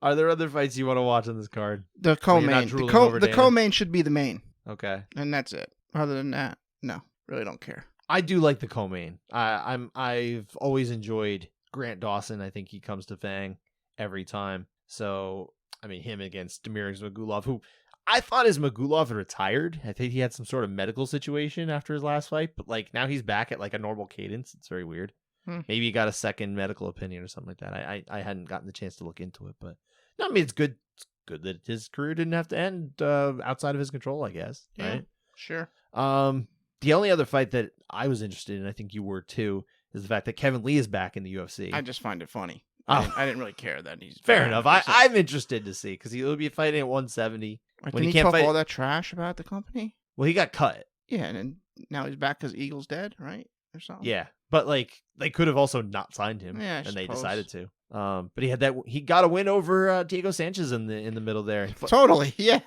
Are there other fights you want to watch on this card? The co-main. The co-main should be the main. Okay. And that's it. Other than that, no, really don't care. I do like the co-main. I've always enjoyed Grant Dawson. I think he comes to Fang every time. So, I mean, him against Damir Ismagulov, who I thought Ismagulov had retired. I think he had some sort of medical situation after his last fight, but like now he's back at like a normal cadence. It's very weird. Maybe he got a second medical opinion or something like that. I hadn't gotten the chance to look into it, but no, I mean, it's good. It's good that his career didn't have to end outside of his control, I guess. Yeah, right? Sure. The only other fight that I was interested in, I think you were too, is the fact that Kevin Lee is back in the UFC. I just find it funny. Oh. I didn't really care that he's fair enough. I'm interested to see because he'll be fighting at 170. When he can't talk all that trash about the company? Well, he got cut. Yeah, and then now he's back because Eagle's dead, right? Or something. Yeah, but like they could have also not signed him, and they decided to. But he got a win over Diego Sanchez in the middle there. Totally, yeah.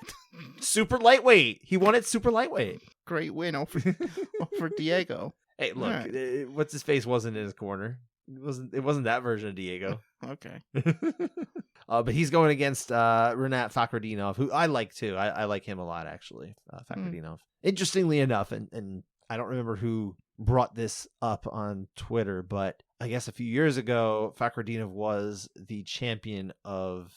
Super lightweight. He won it super lightweight. Great win over Diego. Hey, look, what's his face wasn't in his corner. It wasn't that version of Diego. Okay. But he's going against Renat Fakhretdinov, who I like too. I like him a lot actually. Fakhretdinov. Interestingly enough, and I don't remember who brought this up on Twitter, but I guess a few years ago, Fakhretdinov was the champion of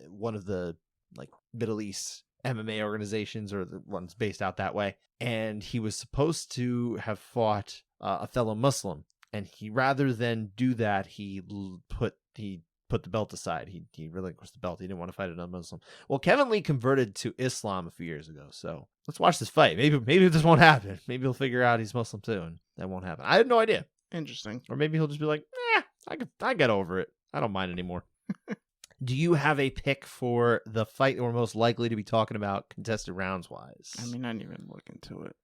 one of the like Middle East MMA organizations, or the ones based out that way, and he was supposed to have fought a fellow Muslim, and he, rather than do that, he put the belt aside. He relinquished the belt. He didn't want to fight another Muslim. Well, Kevin Lee converted to Islam a few years ago, so let's watch this fight. Maybe this won't happen. Maybe he'll figure out he's Muslim too, and that won't happen. I had no idea. Interesting. Or maybe he'll just be like, I got over it. I don't mind anymore. Do you have a pick for the fight that we're most likely to be talking about contested rounds wise? I mean, I didn't even look into it.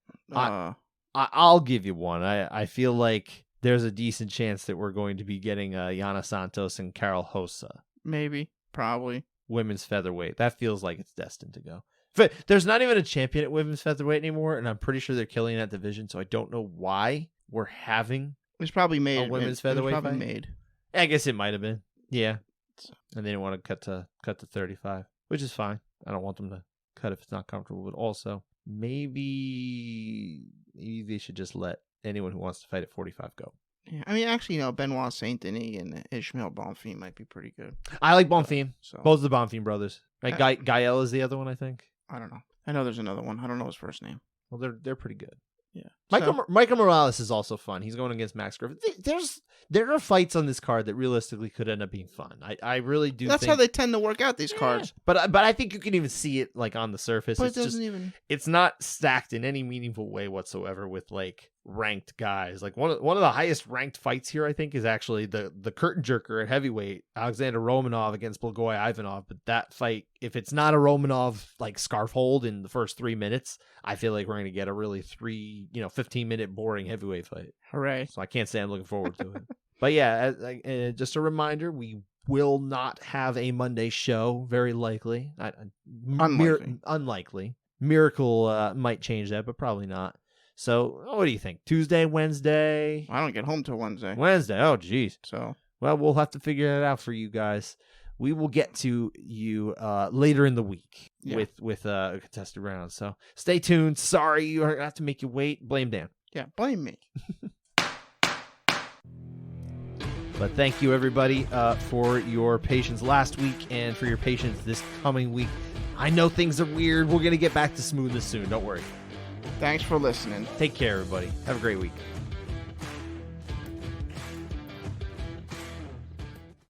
I'll give you one. I feel like there's a decent chance that we're going to be getting Yana Santos and Carol Hossa. Maybe. Probably. Women's featherweight. That feels like it's destined to go. But there's not even a champion at women's featherweight anymore, and I'm pretty sure they're killing that division, so I don't know why we're having it's probably made a women's featherweight fight. Made. I guess it might have been. Yeah. And they didn't want to cut to 35, which is fine. I don't want them to cut if it's not comfortable, but also maybe they should just let anyone who wants to fight at 45 go. Yeah, I mean, actually, Benoit Saint Denis and Ishmael Bonfim might be pretty good. I like Bonfim. So both of the Bonfim brothers. Right? Gael is the other one, I think. I don't know. I know there's another one. I don't know his first name. Well, they're pretty good. Yeah. Michael Morales is also fun. He's going against Max Griffith. There are fights on this card that realistically could end up being fun. I really do. That's how they tend to work out these cards. But I think you can even see it like on the surface. But it's not stacked in any meaningful way whatsoever with like ranked guys. Like one of the highest ranked fights here, I think, is actually the curtain jerker at heavyweight, Alexander Romanov against Blagoy Ivanov. But that fight, if it's not a Romanov like scarf hold in the first 3 minutes, I feel like we're going to get a really 15-minute boring heavyweight fight. Hooray. So I can't say I'm looking forward to it. But yeah, just a reminder, we will not have a Monday show, very likely. Unlikely. Miracle might change that, but probably not. So what do you think? Tuesday, Wednesday? I don't get home till Wednesday. Wednesday, oh geez. So, well, we'll have to figure it out for you guys. We will get to you later in the week with a contested round. So stay tuned. Sorry, you have to make you wait. Blame Dan. Yeah, blame me. But thank you, everybody, for your patience last week and for your patience this coming week. I know things are weird. We're going to get back to smoothness soon. Don't worry. Thanks for listening. Take care, everybody. Have a great week.